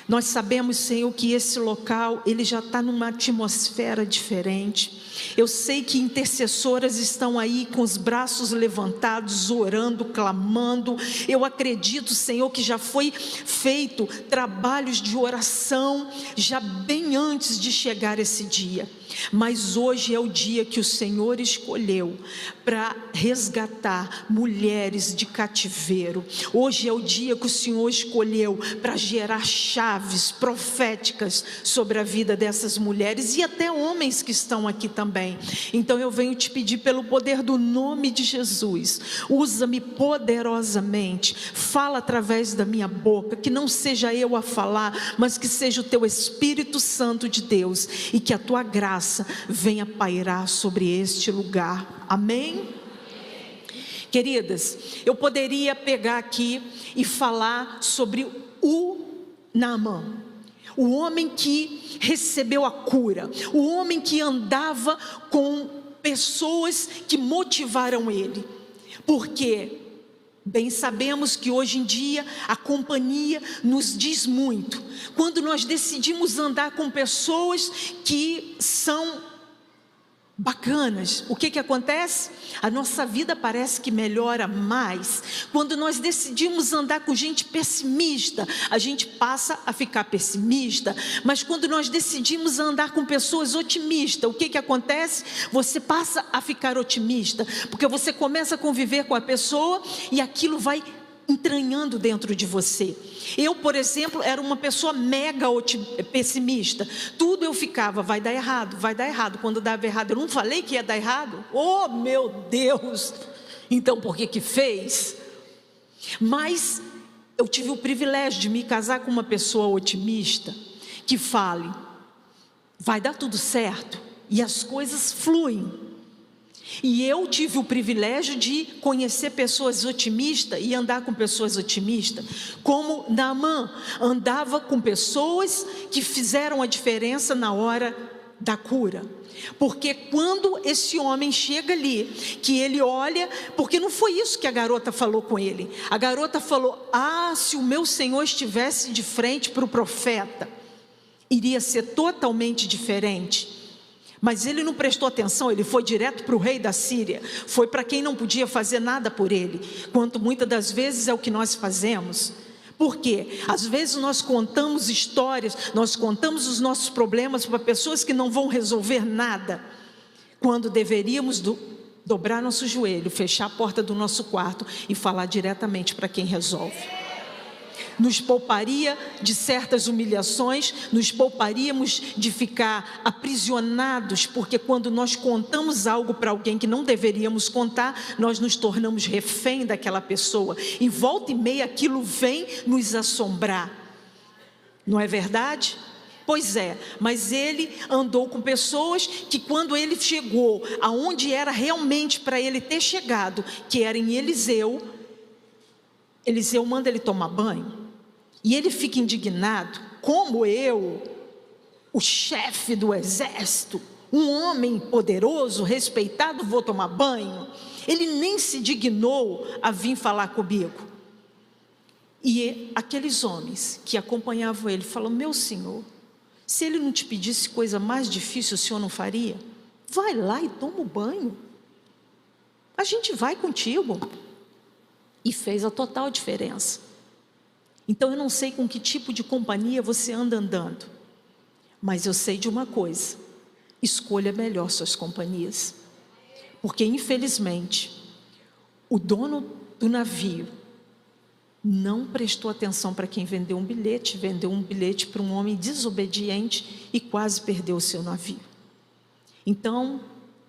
Nós sabemos, Senhor, que esse local, ele já está numa atmosfera diferente. Eu sei que intercessoras estão aí com os braços levantados, orando, clamando. Eu acredito, Senhor, que já foi feito trabalhos de oração, já bem antes de chegar esse dia. Mas hoje é o dia que o Senhor escolheu para resgatar mulheres de cativeiro. Hoje é o dia que o Senhor escolheu para gerar chaves proféticas sobre a vida dessas mulheres e até homens que estão aqui também. Então eu venho te pedir, pelo poder do nome de Jesus, usa-me poderosamente, fala através da minha boca, que não seja eu a falar, mas que seja o teu Espírito Santo de Deus, e que a tua graça venha pairar sobre este lugar. Amém? Queridas, eu poderia pegar aqui e falar sobre o Naamã, o homem que recebeu a cura, o homem que andava com pessoas que motivaram ele, porque bem sabemos que hoje em dia a companhia nos diz muito. Quando nós decidimos andar com pessoas que são bacanas, o que acontece? A nossa vida parece que melhora mais. Quando nós decidimos andar com gente pessimista, a gente passa a ficar pessimista. Mas quando nós decidimos andar com pessoas otimistas, o que acontece? Você passa a ficar otimista, porque você começa a conviver com a pessoa e aquilo vai entranhando dentro de você. Eu, por exemplo, era uma pessoa mega pessimista. Tudo eu ficava, vai dar errado, vai dar errado. Quando dava errado, eu não falei que ia dar errado? Oh, meu Deus! Então por que fez? Mas eu tive o privilégio de me casar com uma pessoa otimista, que fale, vai dar tudo certo, e as coisas fluem. E eu tive o privilégio de conhecer pessoas otimistas e andar com pessoas otimistas, como Naamã andava com pessoas que fizeram a diferença na hora da cura. Porque quando esse homem chega ali, que ele olha, porque não foi isso que a garota falou com ele. A garota falou, se o meu Senhor estivesse de frente para o profeta, iria ser totalmente diferente. Mas ele não prestou atenção, ele foi direto para o rei da Síria, foi para quem não podia fazer nada por ele, quanto muitas das vezes é o que nós fazemos. Por quê? Às vezes nós contamos histórias, nós contamos os nossos problemas para pessoas que não vão resolver nada, quando deveríamos dobrar nosso joelho, fechar a porta do nosso quarto e falar diretamente para quem resolve. Nos pouparia de certas humilhações, nos pouparíamos de ficar aprisionados, porque quando nós contamos algo para alguém que não deveríamos contar, nós nos tornamos refém daquela pessoa, e volta e meia aquilo vem nos assombrar, não é verdade? Pois é, mas ele andou com pessoas que quando ele chegou aonde era realmente para ele ter chegado, que era em Eliseu, Eliseu manda ele tomar banho. E ele fica indignado, como eu, o chefe do exército, um homem poderoso, respeitado, vou tomar banho? Ele nem se dignou a vir falar comigo. E aqueles homens que acompanhavam ele falaram, meu senhor, se ele não te pedisse coisa mais difícil, o senhor não faria? Vai lá e toma o banho. A gente vai contigo. E fez a total diferença. Então eu não sei com que tipo de companhia você anda andando, mas eu sei de uma coisa, escolha melhor suas companhias, porque infelizmente o dono do navio não prestou atenção para quem vendeu um bilhete para um homem desobediente e quase perdeu o seu navio. Então,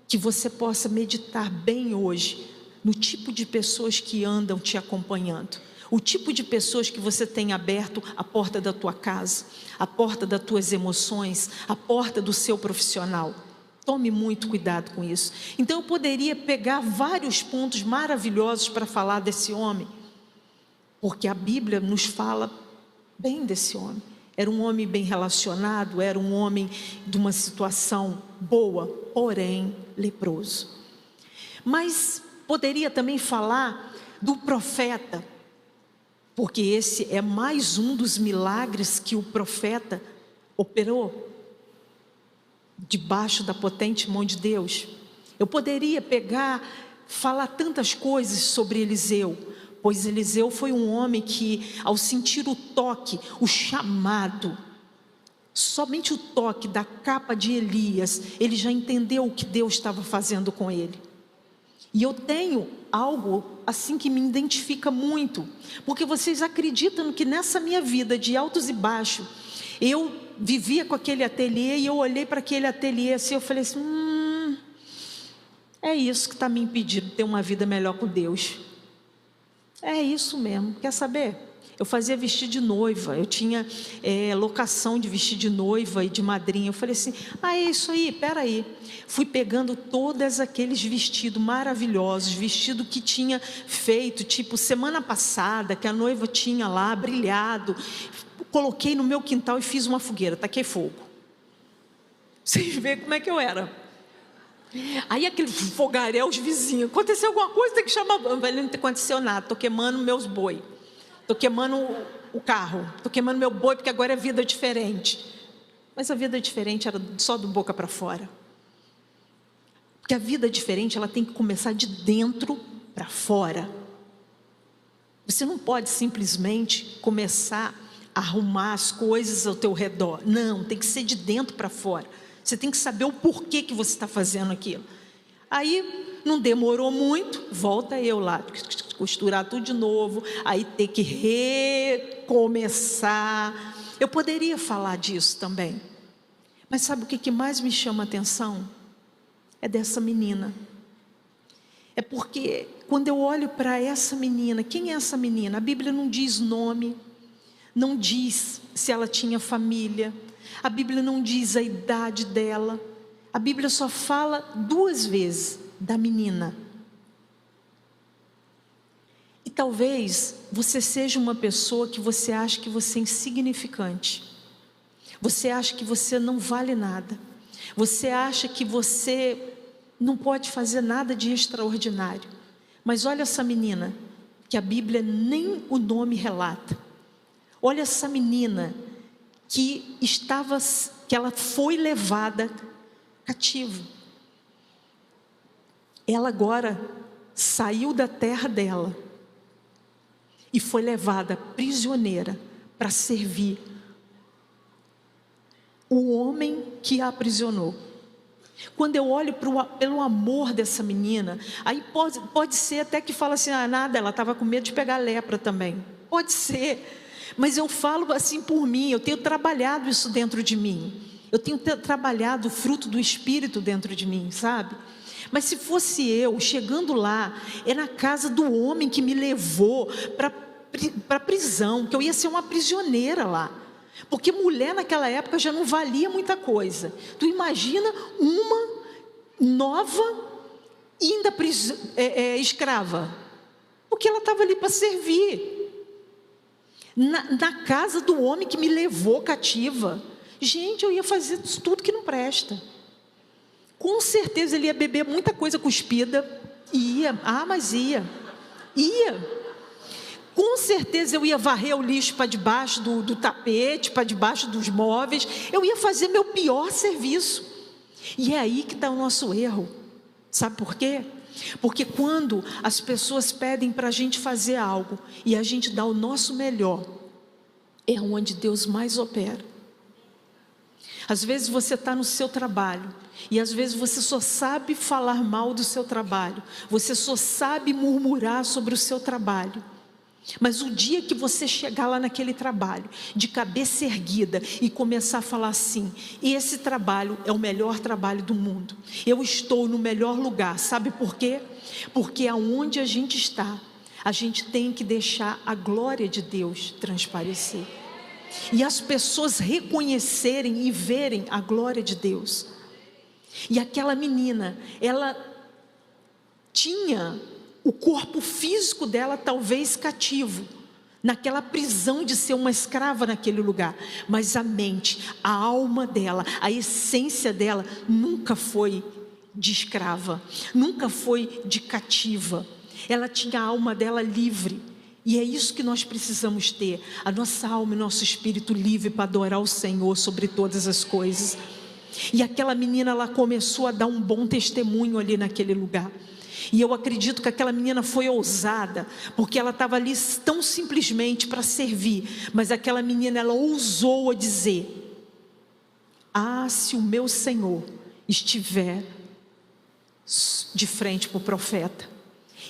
que você possa meditar bem hoje no tipo de pessoas que andam te acompanhando, o tipo de pessoas que você tem aberto a porta da tua casa, a porta das tuas emoções, a porta do seu profissional. Tome muito cuidado com isso. Então eu poderia pegar vários pontos maravilhosos para falar desse homem, porque a Bíblia nos fala bem desse homem. Era um homem bem relacionado, era um homem de uma situação boa, porém leproso. Mas poderia também falar do profeta, porque esse é mais um dos milagres que o profeta operou, debaixo da potente mão de Deus. Eu poderia falar tantas coisas sobre Eliseu, pois Eliseu foi um homem que, ao sentir o toque, o chamado, Somente o toque da capa de Elias, ele já entendeu o que Deus estava fazendo com ele. E eu tenho algo assim que me identifica muito, porque vocês acreditam que nessa minha vida de altos e baixos, eu vivia com aquele ateliê e eu olhei para aquele ateliê assim, eu falei assim, é isso que está me impedindo de ter uma vida melhor com Deus. É isso mesmo, quer saber? Eu fazia vestido de noiva, eu tinha locação de vestido de noiva e de madrinha. Eu falei assim, é isso aí, peraí. Fui pegando todos aqueles vestidos maravilhosos, vestido que tinha feito, tipo, semana passada, que a noiva tinha lá, brilhado. Coloquei no meu quintal e fiz uma fogueira, taquei fogo. Vocês veem como é que eu era. Aí aquele fogaréu, os vizinhos, aconteceu alguma coisa, tem que chamar. Não aconteceu nada, estou queimando meus boi. Estou queimando o carro, estou queimando meu boi, porque agora é vida diferente. Mas a vida diferente era só do boca para fora. Porque a vida diferente, ela tem que começar de dentro para fora. Você não pode simplesmente começar a arrumar as coisas ao teu redor. Não, tem que ser de dentro para fora. Você tem que saber o porquê que você está fazendo aquilo. Aí, não demorou muito, volta eu lá, costurar tudo de novo, aí ter que recomeçar. Eu poderia falar disso também. Mas sabe o que mais me chama a atenção? É dessa menina. É porque quando eu olho para essa menina, quem é essa menina? A Bíblia não diz nome, não diz se ela tinha família, a Bíblia não diz a idade dela, a Bíblia só fala 2 vezes da menina. E talvez você seja uma pessoa que você acha que você é insignificante, você acha que você não vale nada, você acha que você não pode fazer nada de extraordinário. Mas olha essa menina, que a Bíblia nem o nome relata. Olha essa menina que ela foi levada cativa. Ela agora saiu da terra dela e foi levada prisioneira para servir o homem que a aprisionou. Quando eu olho pelo amor dessa menina, aí pode ser até que fala assim, nada, ela estava com medo de pegar lepra também. Pode ser, mas eu falo assim por mim, eu tenho trabalhado isso dentro de mim. Eu tenho trabalhado o fruto do Espírito dentro de mim, sabe? Mas se fosse eu, chegando lá, é na casa do homem que me levou para a prisão, que eu ia ser uma prisioneira lá. Porque mulher naquela época já não valia muita coisa. Tu imagina uma nova e ainda escrava. Porque ela estava ali para servir. Na casa do homem que me levou cativa. Gente, eu ia fazer tudo que não presta. Com certeza ele ia beber muita coisa cuspida. Ia, mas ia. Com certeza eu ia varrer o lixo para debaixo do tapete, para debaixo dos móveis. Eu ia fazer meu pior serviço. E é aí que está o nosso erro. Sabe por quê? Porque quando as pessoas pedem para a gente fazer algo e a gente dá o nosso melhor, é onde Deus mais opera. Às vezes você está no seu trabalho e às vezes você só sabe falar mal do seu trabalho. Você só sabe murmurar sobre o seu trabalho. Mas o dia que você chegar lá naquele trabalho, de cabeça erguida e começar a falar assim, esse trabalho é o melhor trabalho do mundo, eu estou no melhor lugar, sabe por quê? Porque aonde a gente está, a gente tem que deixar a glória de Deus transparecer, e as pessoas reconhecerem e verem a glória de Deus. E aquela menina, ela tinha o corpo físico dela talvez cativo, naquela prisão de ser uma escrava naquele lugar, mas a mente, a alma dela, a essência dela nunca foi de escrava, nunca foi de cativa. Ela tinha a alma dela livre. E é isso que nós precisamos ter, a nossa alma e nosso espírito livre para adorar o Senhor sobre todas as coisas. E aquela menina, ela começou a dar um bom testemunho ali naquele lugar. E eu acredito que aquela menina foi ousada, porque ela estava ali tão simplesmente para servir. Mas aquela menina, ela ousou a dizer: Ah, se o meu Senhor estiver de frente para o profeta.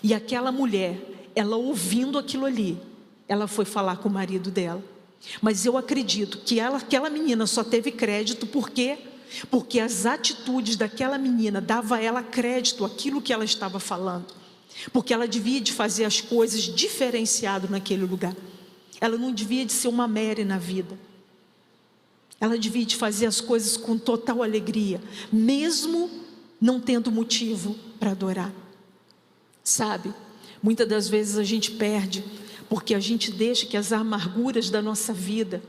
E aquela mulher, ela ouvindo aquilo ali, ela foi falar com o marido dela. Mas eu acredito que aquela menina só teve crédito porque as atitudes daquela menina davam a ela crédito àquilo que ela estava falando. Porque ela devia de fazer as coisas diferenciado naquele lugar. Ela não devia de ser uma Mary na vida. Ela devia de fazer as coisas com total alegria, mesmo não tendo motivo para adorar. Sabe, muitas das vezes a gente perde, porque a gente deixa que as amarguras da nossa vida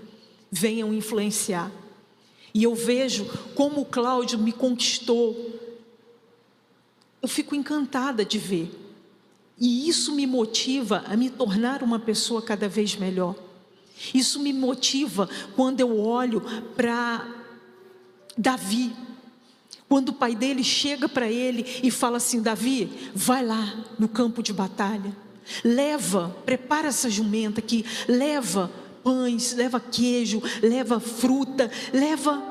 venham influenciar. E eu vejo como o Cláudio me conquistou. Eu fico encantada de ver. E isso me motiva a me tornar uma pessoa cada vez melhor. Isso me motiva quando eu olho para Davi. Quando o pai dele chega para ele e fala assim: Davi, vai lá no campo de batalha, prepara essa jumenta aqui, leva pães, leva queijo, leva fruta, leva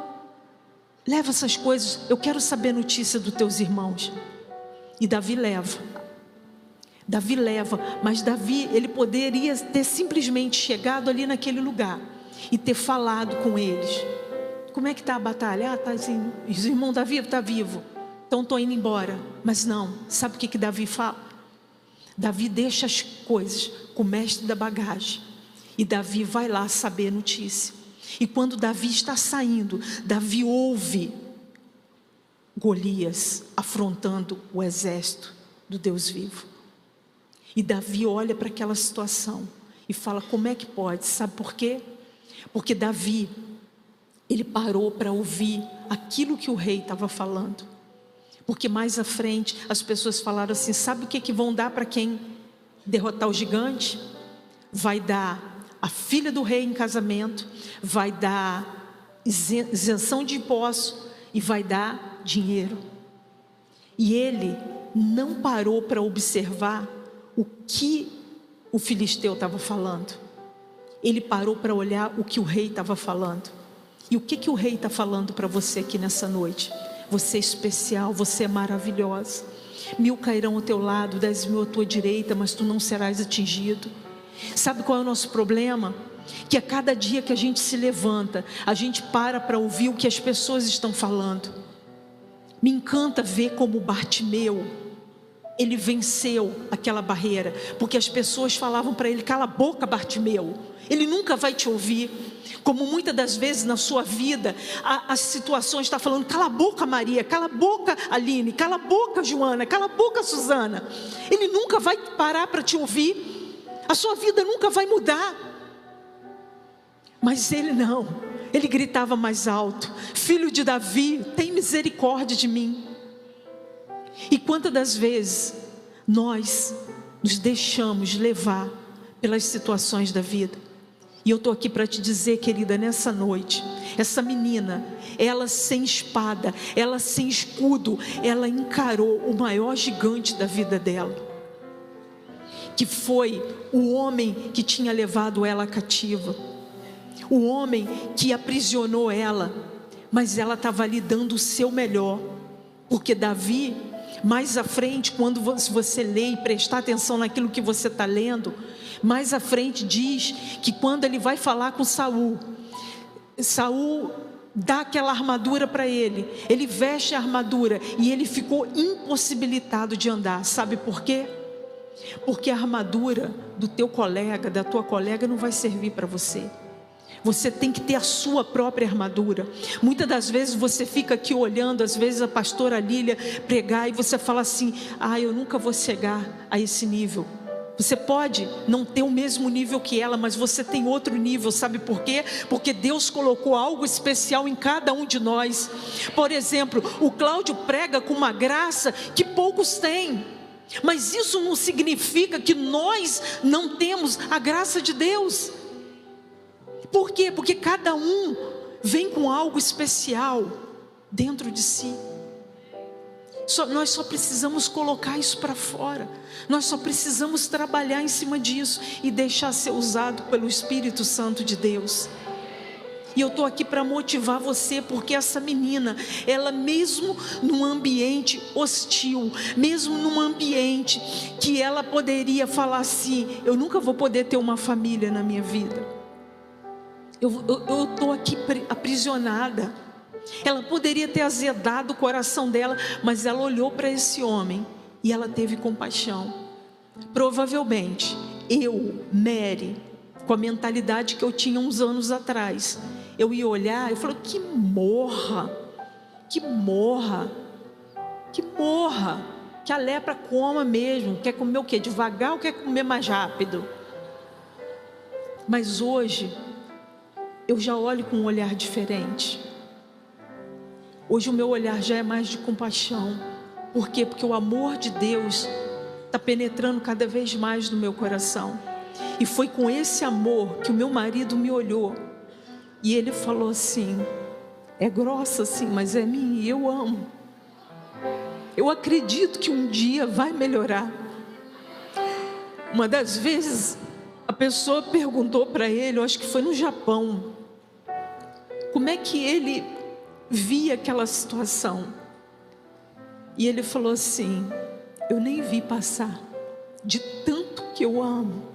essas coisas, eu quero saber notícia dos teus irmãos. E Davi leva, mas Davi, ele poderia ter simplesmente chegado ali naquele lugar e ter falado com eles. Como é que está a batalha? Está assim, os irmãos Davi está vivo, então estou indo embora. Mas não, sabe o que Davi fala? Davi deixa as coisas com o mestre da bagagem e Davi vai lá saber a notícia. E quando Davi está saindo, Davi ouve Golias afrontando o exército do Deus vivo. E Davi olha para aquela situação e fala: como é que pode? Sabe por quê? Porque Davi, ele parou para ouvir aquilo que o rei estava falando. Porque mais à frente as pessoas falaram assim: sabe o que vão dar para quem derrotar o gigante? Vai dar a filha do rei em casamento, vai dar isenção de impostos e vai dar dinheiro. E ele não parou para observar o que o filisteu estava falando. Ele parou para olhar o que o rei estava falando. E o que o rei está falando para você aqui nessa noite? Você é especial, você é maravilhosa. 1000 cairão ao teu lado, 10.000 à tua direita, mas tu não serás atingido. Sabe qual é o nosso problema? Que a cada dia que a gente se levanta, a gente para ouvir o que as pessoas estão falando. Me encanta ver como Bartimeu, ele venceu aquela barreira, porque as pessoas falavam para ele: cala a boca, Bartimeu, ele nunca vai te ouvir. Como muitas das vezes na sua vida, as situações estão falando: cala a boca, Maria, cala a boca, Aline, cala a boca, Joana, cala a boca, Suzana. Ele nunca vai parar para te ouvir, a sua vida nunca vai mudar. Mas ele não, ele gritava mais alto: filho de Davi, tem misericórdia de mim. E quantas das vezes nós nos deixamos levar pelas situações da vida? E eu estou aqui para te dizer, querida, nessa noite, essa menina, ela sem espada, ela sem escudo, ela encarou o maior gigante da vida dela, que foi o homem que tinha levado ela cativa, o homem que aprisionou ela, mas ela estava ali dando o seu melhor, porque Davi, mais à frente, quando você lê e prestar atenção naquilo que você está lendo, mais à frente diz que quando ele vai falar com Saul, Saul dá aquela armadura para ele, ele veste a armadura e ele ficou impossibilitado de andar. Sabe por quê? Porque a armadura do teu colega, da tua colega, não vai servir para você. Você tem que ter a sua própria armadura. Muitas das vezes você fica aqui olhando, às vezes a pastora Lília pregar e você fala assim: eu nunca vou chegar a esse nível. Você pode não ter o mesmo nível que ela, mas você tem outro nível. Sabe por quê? Porque Deus colocou algo especial em cada um de nós. Por exemplo, o Cláudio prega com uma graça que poucos têm, mas isso não significa que nós não temos a graça de Deus. Por quê? Porque cada um vem com algo especial dentro de si. Nós só precisamos colocar isso para fora. Nós só precisamos trabalhar em cima disso e deixar ser usado pelo Espírito Santo de Deus. E eu estou aqui para motivar você, porque essa menina, ela mesmo num ambiente hostil, mesmo num ambiente que ela poderia falar assim: eu nunca vou poder ter uma família na minha vida, eu estou aqui aprisionada. Ela poderia ter azedado o coração dela, mas ela olhou para esse homem e ela teve compaixão. Provavelmente, eu, Mary, com a mentalidade que eu tinha uns anos atrás, eu ia olhar, eu falei: que morra, que morra, que morra, que a lepra coma mesmo. Quer comer o quê? Devagar ou quer comer mais rápido? Mas hoje, eu já olho com um olhar diferente. Hoje o meu olhar já é mais de compaixão. Por quê? Porque o amor de Deus está penetrando cada vez mais no meu coração. E foi com esse amor que o meu marido me olhou e ele falou assim: é grossa sim, mas é minha e eu amo. Eu acredito que um dia vai melhorar. Uma das vezes a pessoa perguntou para ele, eu acho que foi no Japão, como é que ele via aquela situação. E ele falou assim: eu nem vi passar, de tanto que eu amo.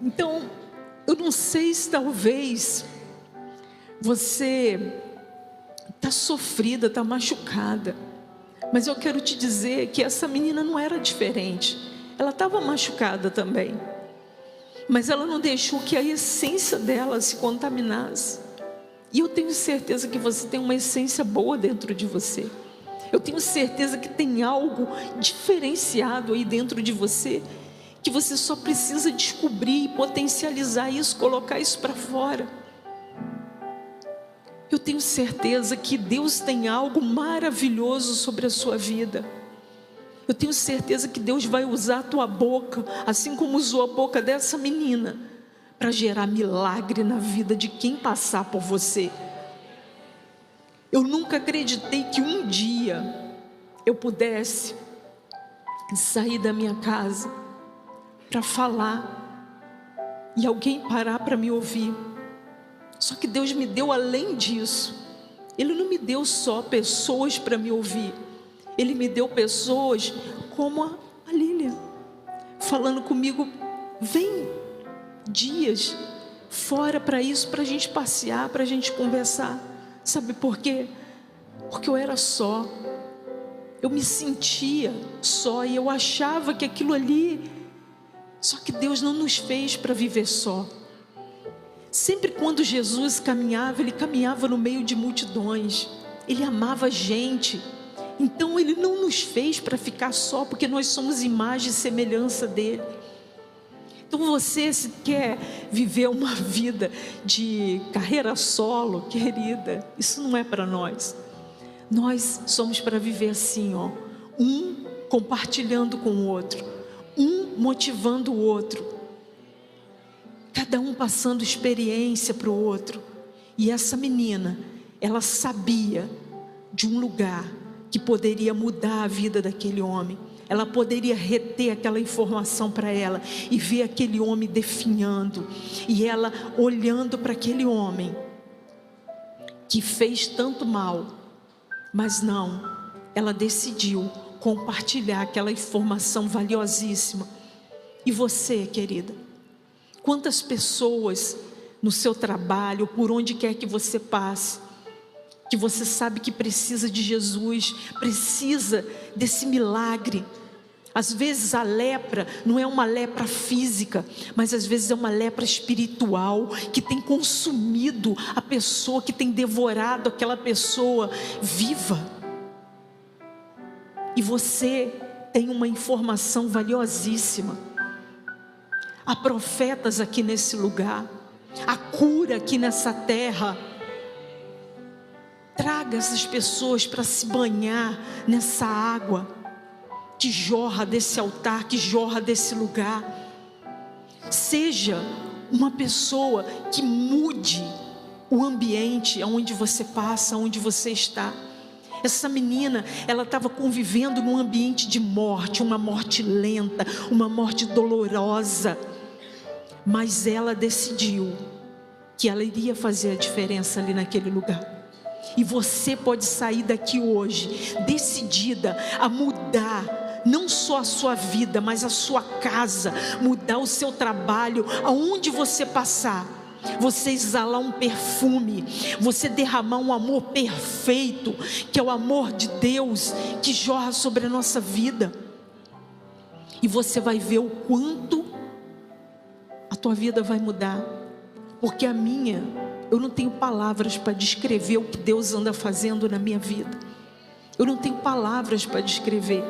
Então, eu não sei se talvez você está sofrida, está machucada, mas eu quero te dizer que essa menina não era diferente. Ela estava machucada também, mas ela não deixou que a essência dela se contaminasse. E eu tenho certeza que você tem uma essência boa dentro de você. Eu tenho certeza que tem algo diferenciado aí dentro de você, que você só precisa descobrir e potencializar isso, colocar isso para fora. Eu tenho certeza que Deus tem algo maravilhoso sobre a sua vida. Eu tenho certeza que Deus vai usar a tua boca, assim como usou a boca dessa menina, para gerar milagre na vida de quem passar por você. Eu nunca acreditei que um dia eu pudesse sair da minha casa para falar e alguém parar para me ouvir. Só que Deus me deu além disso. Ele não me deu só pessoas para me ouvir. Ele me deu pessoas como a Lília, falando comigo: vem dias fora para isso, para a gente passear, para a gente conversar. Sabe por quê? Porque eu era só. Eu me sentia só e eu achava que aquilo ali... Só que Deus não nos fez para viver só. Sempre quando Jesus caminhava, Ele caminhava no meio de multidões. Ele amava a gente. Então Ele não nos fez para ficar só, porque nós somos imagem e semelhança dEle. Então você, se quer viver uma vida de carreira solo, querida, isso não é para nós. Nós somos para viver assim, ó, um compartilhando com o outro, um motivando o outro, cada um passando experiência para o outro. E essa menina, ela sabia de um lugar que poderia mudar a vida daquele homem. Ela poderia reter aquela informação para ela e ver aquele homem definhando, e ela olhando para aquele homem que fez tanto mal, mas não, ela decidiu compartilhar aquela informação valiosíssima. E você, querida, quantas pessoas no seu trabalho, por onde quer que você passe, que você sabe que precisa de Jesus, precisa desse milagre. Às vezes a lepra não é uma lepra física, mas às vezes é uma lepra espiritual, que tem consumido a pessoa, que tem devorado aquela pessoa viva. E você tem uma informação valiosíssima. Há profetas aqui nesse lugar, há cura aqui nessa terra. Traga essas pessoas para se banhar nessa água que jorra desse altar, que jorra desse lugar. Seja uma pessoa que mude o ambiente onde você passa, onde você está. Essa menina, ela estava convivendo num ambiente de morte, uma morte lenta, uma morte dolorosa, mas ela decidiu que ela iria fazer a diferença ali naquele lugar. E você pode sair daqui hoje decidida a mudar não só a sua vida, mas a sua casa, mudar o seu trabalho, aonde você passar, você exalar um perfume, você derramar um amor perfeito, que é o amor de Deus que jorra sobre a nossa vida. E você vai ver o quanto a tua vida vai mudar, porque a minha, eu não tenho palavras para descrever o que Deus anda fazendo na minha vida. Eu não tenho palavras para descrever.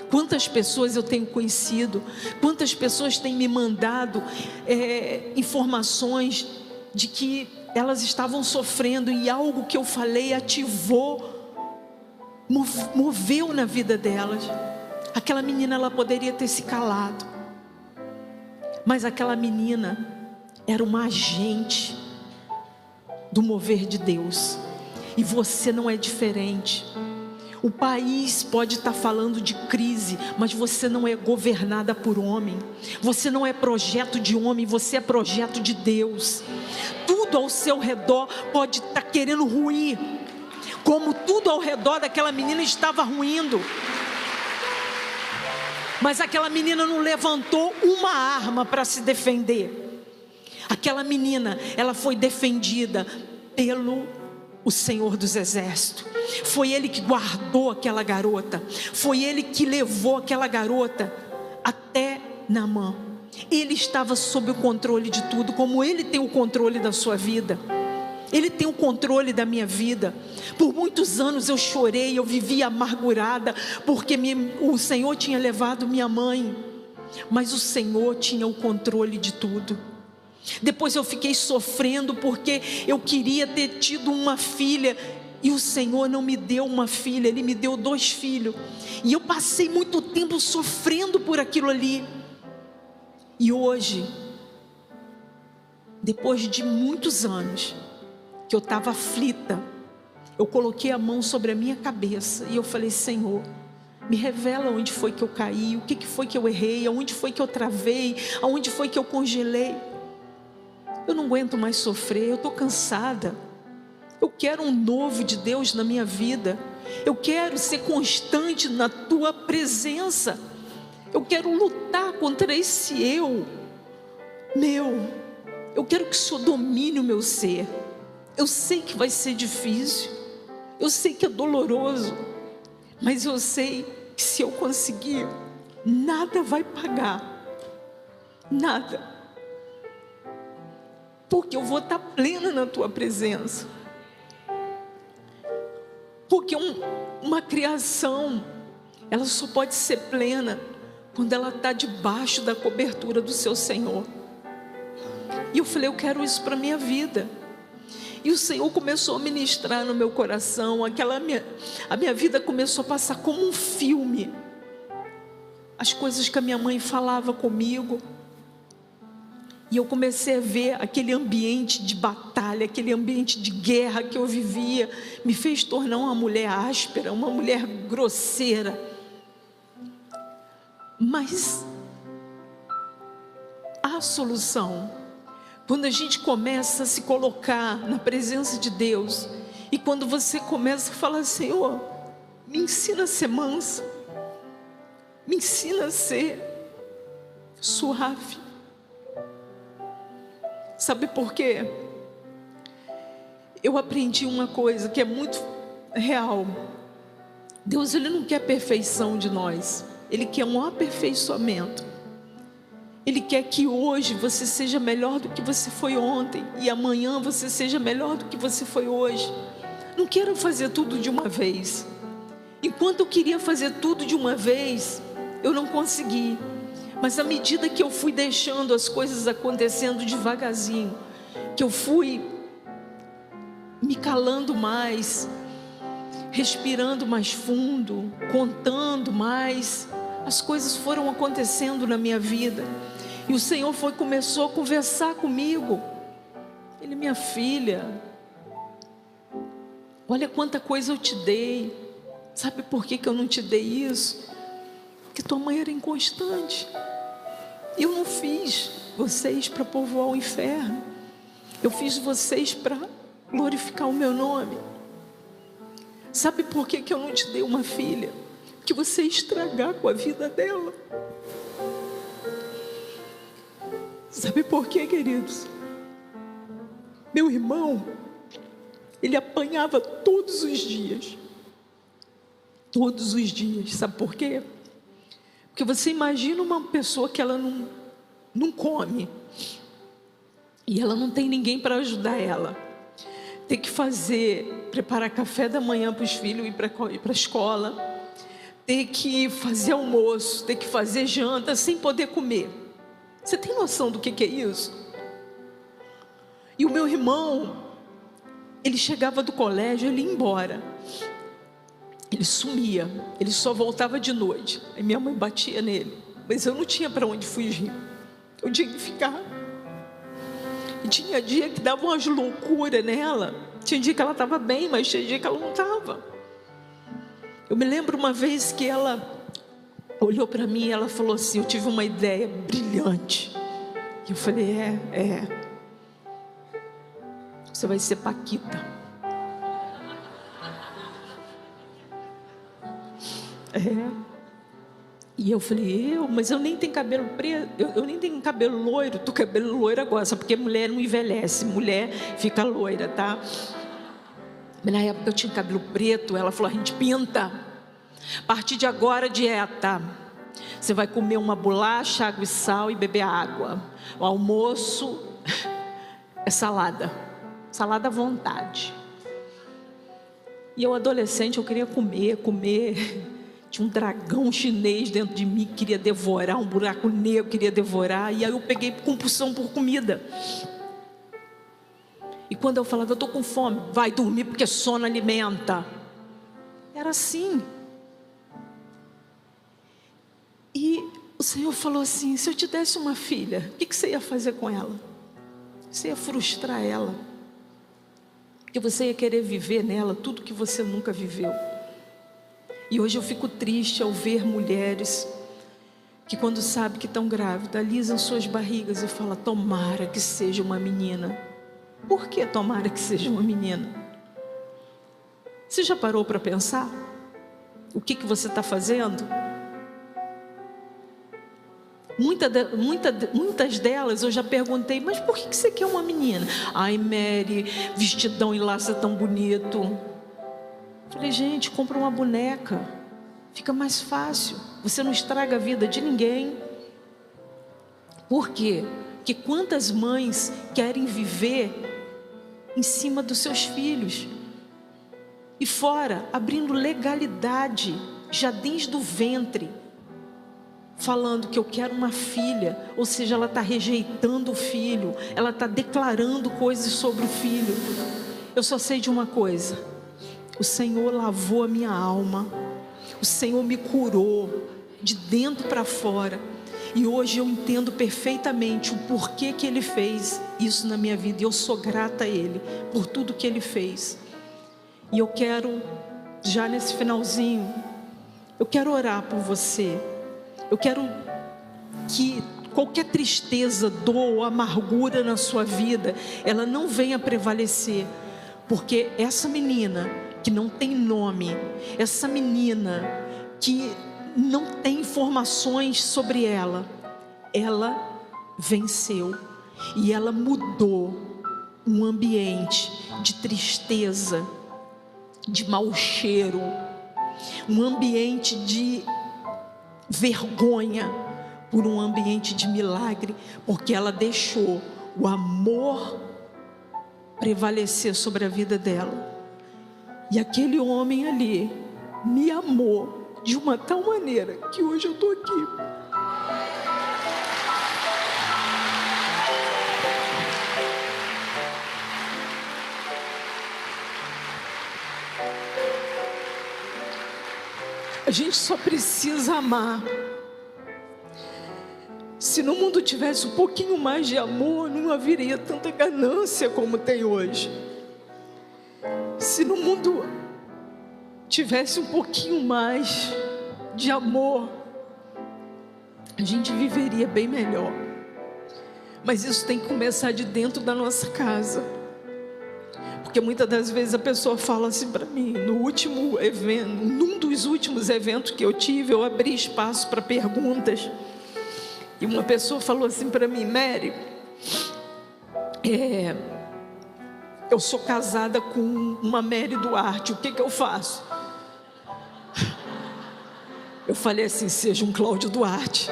Quantas pessoas eu tenho conhecido, quantas pessoas têm me mandado informações de que elas estavam sofrendo e algo que eu falei ativou, moveu na vida delas. Aquela menina, ela poderia ter se calado, mas aquela menina era uma agente do mover de Deus, e você não é diferente. O país pode estar falando de crise, mas você não é governada por homem, você não é projeto de homem, você é projeto de Deus. Tudo ao seu redor pode estar querendo ruir, como tudo ao redor daquela menina estava ruindo, mas aquela menina não levantou uma arma para se defender. Aquela menina, ela foi defendida pelo o Senhor dos Exércitos. Foi Ele que guardou aquela garota, foi Ele que levou aquela garota até Naamã. Ele estava sob o controle de tudo, como Ele tem o controle da sua vida. Ele tem o controle da minha vida. Por muitos anos eu chorei, eu vivia amargurada, porque o Senhor tinha levado minha mãe, mas o Senhor tinha o controle de tudo. Depois eu fiquei sofrendo porque eu queria ter tido uma filha e o Senhor não me deu uma filha, Ele me deu 2 filhos. E eu passei muito tempo sofrendo por aquilo ali. E hoje, depois de muitos anos que eu estava aflita, eu coloquei a mão sobre a minha cabeça e eu falei: Senhor, me revela onde foi que eu caí, o que foi que eu errei, aonde foi que eu travei, aonde foi que eu congelei. Eu não aguento mais sofrer, eu estou cansada. Eu quero um novo de Deus na minha vida. Eu quero ser constante na Tua presença. Eu quero lutar contra esse eu meu. Eu quero que o Senhor domine o meu ser. Eu sei que vai ser difícil, eu sei que é doloroso, mas eu sei que se eu conseguir, nada vai pagar, nada. Porque eu vou estar plena na Tua presença. Porque uma criação, ela só pode ser plena quando ela está debaixo da cobertura do seu Senhor. E eu falei: eu quero isso para a minha vida. E o Senhor começou a ministrar no meu coração. A minha vida começou a passar como um filme. As coisas que a minha mãe falava comigo. E eu comecei a ver aquele ambiente de batalha, aquele ambiente de guerra que eu vivia, me fez tornar uma mulher áspera, uma mulher grosseira. Mas há solução. Quando a gente começa a se colocar na presença de Deus, e quando você começa a falar: Senhor, me ensina a ser mansa, me ensina a ser suave. Sabe por quê? Eu aprendi uma coisa que é muito real. Deus, Ele não quer perfeição de nós, Ele quer um aperfeiçoamento. Ele quer que hoje você seja melhor do que você foi ontem, e amanhã você seja melhor do que você foi hoje. Não quero fazer tudo de uma vez. Enquanto eu queria fazer tudo de uma vez, eu não consegui. Mas à medida que eu fui deixando as coisas acontecendo devagarzinho, que eu fui me calando mais, respirando mais fundo, contando mais, as coisas foram acontecendo na minha vida. E o Senhor começou a conversar comigo. Ele: minha filha, olha quanta coisa eu te dei. Sabe por que eu não te dei isso? Porque tua mãe era inconstante. Eu não fiz vocês para povoar o inferno. Eu fiz vocês para glorificar o meu nome. Sabe por que eu não te dei uma filha? Que você ia estragar com a vida dela. Sabe por quê, queridos? Meu irmão, ele apanhava todos os dias. Todos os dias. Sabe por quê? Porque você imagina uma pessoa que ela não come. E ela não tem ninguém para ajudar ela. Tem que preparar café da manhã para os filhos ir para a escola. Tem que fazer almoço, tem que fazer janta sem poder comer. Você tem noção do que é isso? E o meu irmão, ele chegava do colégio, ele ia embora. Ele sumia, ele só voltava de noite. Aí minha mãe batia nele, mas eu não tinha para onde fugir. Eu tinha que ficar. E tinha dia que dava umas loucuras nela. Tinha dia que ela estava bem, mas tinha dia que ela não estava. Eu me lembro uma vez que ela olhou para mim e ela falou assim: eu tive uma ideia brilhante. E eu falei: você vai ser Paquita. E eu falei: mas eu nem tenho cabelo preto, eu nem tenho cabelo loiro. Tu cabelo loiro agora, só porque mulher não envelhece, mulher fica loira, tá? Mas na época eu tinha cabelo preto. Ela falou: a gente pinta. A partir de agora, dieta. Você vai comer uma bolacha, água e sal e beber água. O almoço é salada. Salada à vontade. E eu, adolescente, eu queria comer. Tinha um dragão chinês dentro de mim que queria devorar, um buraco negro queria devorar. E aí eu peguei compulsão por comida. E quando eu falava: eu estou com fome, vai dormir porque sono alimenta. Era assim. E o Senhor falou assim: se eu te desse uma filha, o que você ia fazer com ela? Você ia frustrar ela. Porque você ia querer viver nela tudo que você nunca viveu. E hoje eu fico triste ao ver mulheres que, quando sabem que estão grávidas, alisam suas barrigas e falam: tomara que seja uma menina. Por que tomara que seja uma menina? Você já parou para pensar? O que você está fazendo? Muitas delas eu já perguntei: mas por que você quer uma menina? Ai, Mary, vestidão e laço é tão bonito. Falei: gente, compra uma boneca, fica mais fácil, você não estraga a vida de ninguém. Por quê? Porque quantas mães querem viver em cima dos seus filhos, e fora, abrindo legalidade, já desde o ventre, falando que eu quero uma filha. Ou seja, ela está rejeitando o filho, ela está declarando coisas sobre o filho. Eu só sei de uma coisa: o Senhor lavou a minha alma, o Senhor me curou de dentro para fora. E hoje eu entendo perfeitamente o porquê que Ele fez isso na minha vida. E eu sou grata a Ele por tudo que Ele fez. E eu quero, já nesse finalzinho, eu quero orar por você. Eu quero que qualquer tristeza, dor ou amargura na sua vida, ela não venha prevalecer. Porque essa menina que não tem nome, essa menina que não tem informações sobre ela venceu e ela mudou um ambiente de tristeza, de mau cheiro, um ambiente de vergonha por um ambiente de milagre, porque ela deixou o amor prevalecer sobre a vida dela. E aquele homem ali me amou de uma tal maneira que hoje eu estou aqui. A gente só precisa amar. Se no mundo tivesse um pouquinho mais de amor, não haveria tanta ganância como tem hoje. Se no mundo tivesse um pouquinho mais de amor, a gente viveria bem melhor. Mas isso tem que começar de dentro da nossa casa. Porque muitas das vezes a pessoa fala assim para mim, no último evento, num dos últimos eventos que eu tive, eu abri espaço para perguntas. E uma pessoa falou assim para mim: Mary, eu sou casada com uma Mary Duarte, o que eu faço? Eu falei assim: seja um Cláudio Duarte,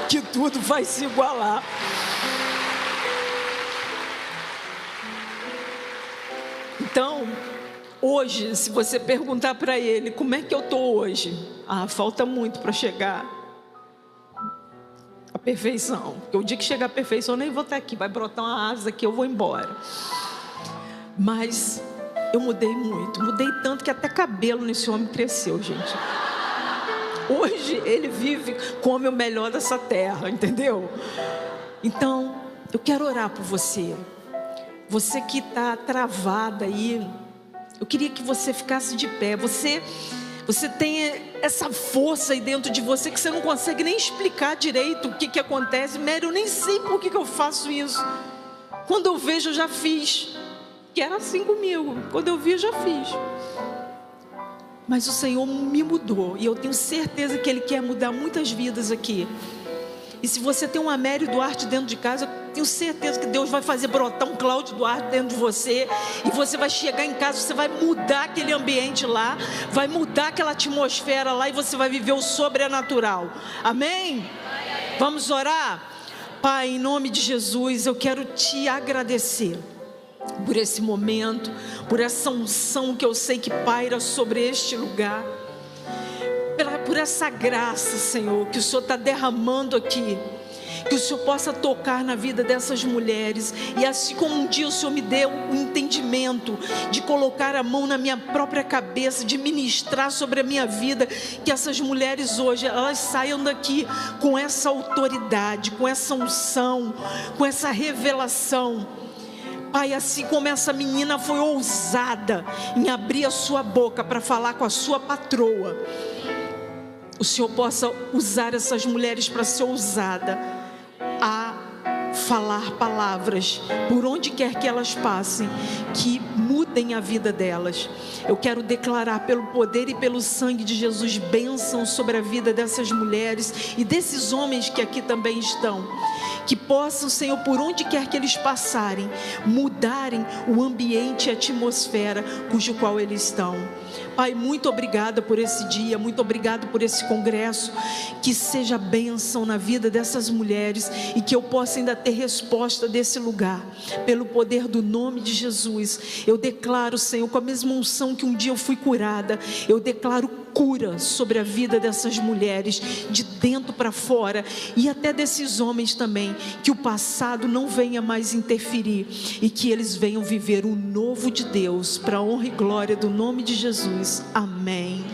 que tudo vai se igualar. Então, hoje, se você perguntar para ele, como é que eu estou hoje? Falta muito para chegar à perfeição. Porque o dia que chegar à perfeição, eu nem vou estar aqui, vai brotar uma asa aqui, eu vou embora. Mas eu mudei muito, mudei tanto que até cabelo nesse homem cresceu, gente. Hoje ele vive, come o melhor dessa terra, entendeu? Então, eu quero orar por você. Você que está travada aí, eu queria que você ficasse de pé. Você tem essa força aí dentro de você que você não consegue nem explicar direito o que acontece. Mary, eu nem sei por que eu faço isso. Quando eu vejo, eu já fiz. Que era assim comigo. Quando eu vi, eu já fiz. Mas o Senhor me mudou. E eu tenho certeza que Ele quer mudar muitas vidas aqui. E se você tem uma Mary Duarte dentro de casa, eu tenho certeza que Deus vai fazer brotar um Cláudio Duarte dentro de você. E você vai chegar em casa, você vai mudar aquele ambiente lá, vai mudar aquela atmosfera lá, e você vai viver o sobrenatural. Amém? Vamos orar? Pai, em nome de Jesus, eu quero te agradecer por esse momento, por essa unção que eu sei que paira sobre este lugar, por essa graça, Senhor, que o Senhor está derramando aqui. Que o Senhor possa tocar na vida dessas mulheres. E assim como um dia o Senhor me deu o entendimento de colocar a mão na minha própria cabeça, de ministrar sobre a minha vida, que essas mulheres hoje, elas saiam daqui com essa autoridade, com essa unção, com essa revelação. Pai, assim como essa menina foi ousada em abrir a sua boca para falar com a sua patroa, o Senhor possa usar essas mulheres para ser ousada a falar palavras por onde quer que elas passem, que mudem a vida delas. Eu quero declarar pelo poder e pelo sangue de Jesus bênção sobre a vida dessas mulheres e desses homens que aqui também estão, que possam, Senhor, por onde quer que eles passarem, mudarem o ambiente e a atmosfera cujo qual eles estão. Pai, muito obrigada por esse dia, muito obrigado por esse congresso, que seja bênção na vida dessas mulheres e que eu possa ainda ter resposta desse lugar, pelo poder do nome de Jesus. Eu declaro, Senhor, com a mesma unção que um dia eu fui curada, eu declaro cura sobre a vida dessas mulheres, de dentro para fora, e até desses homens também, que o passado não venha mais interferir, e que eles venham viver o novo de Deus, para a honra e glória do nome de Jesus. Amém.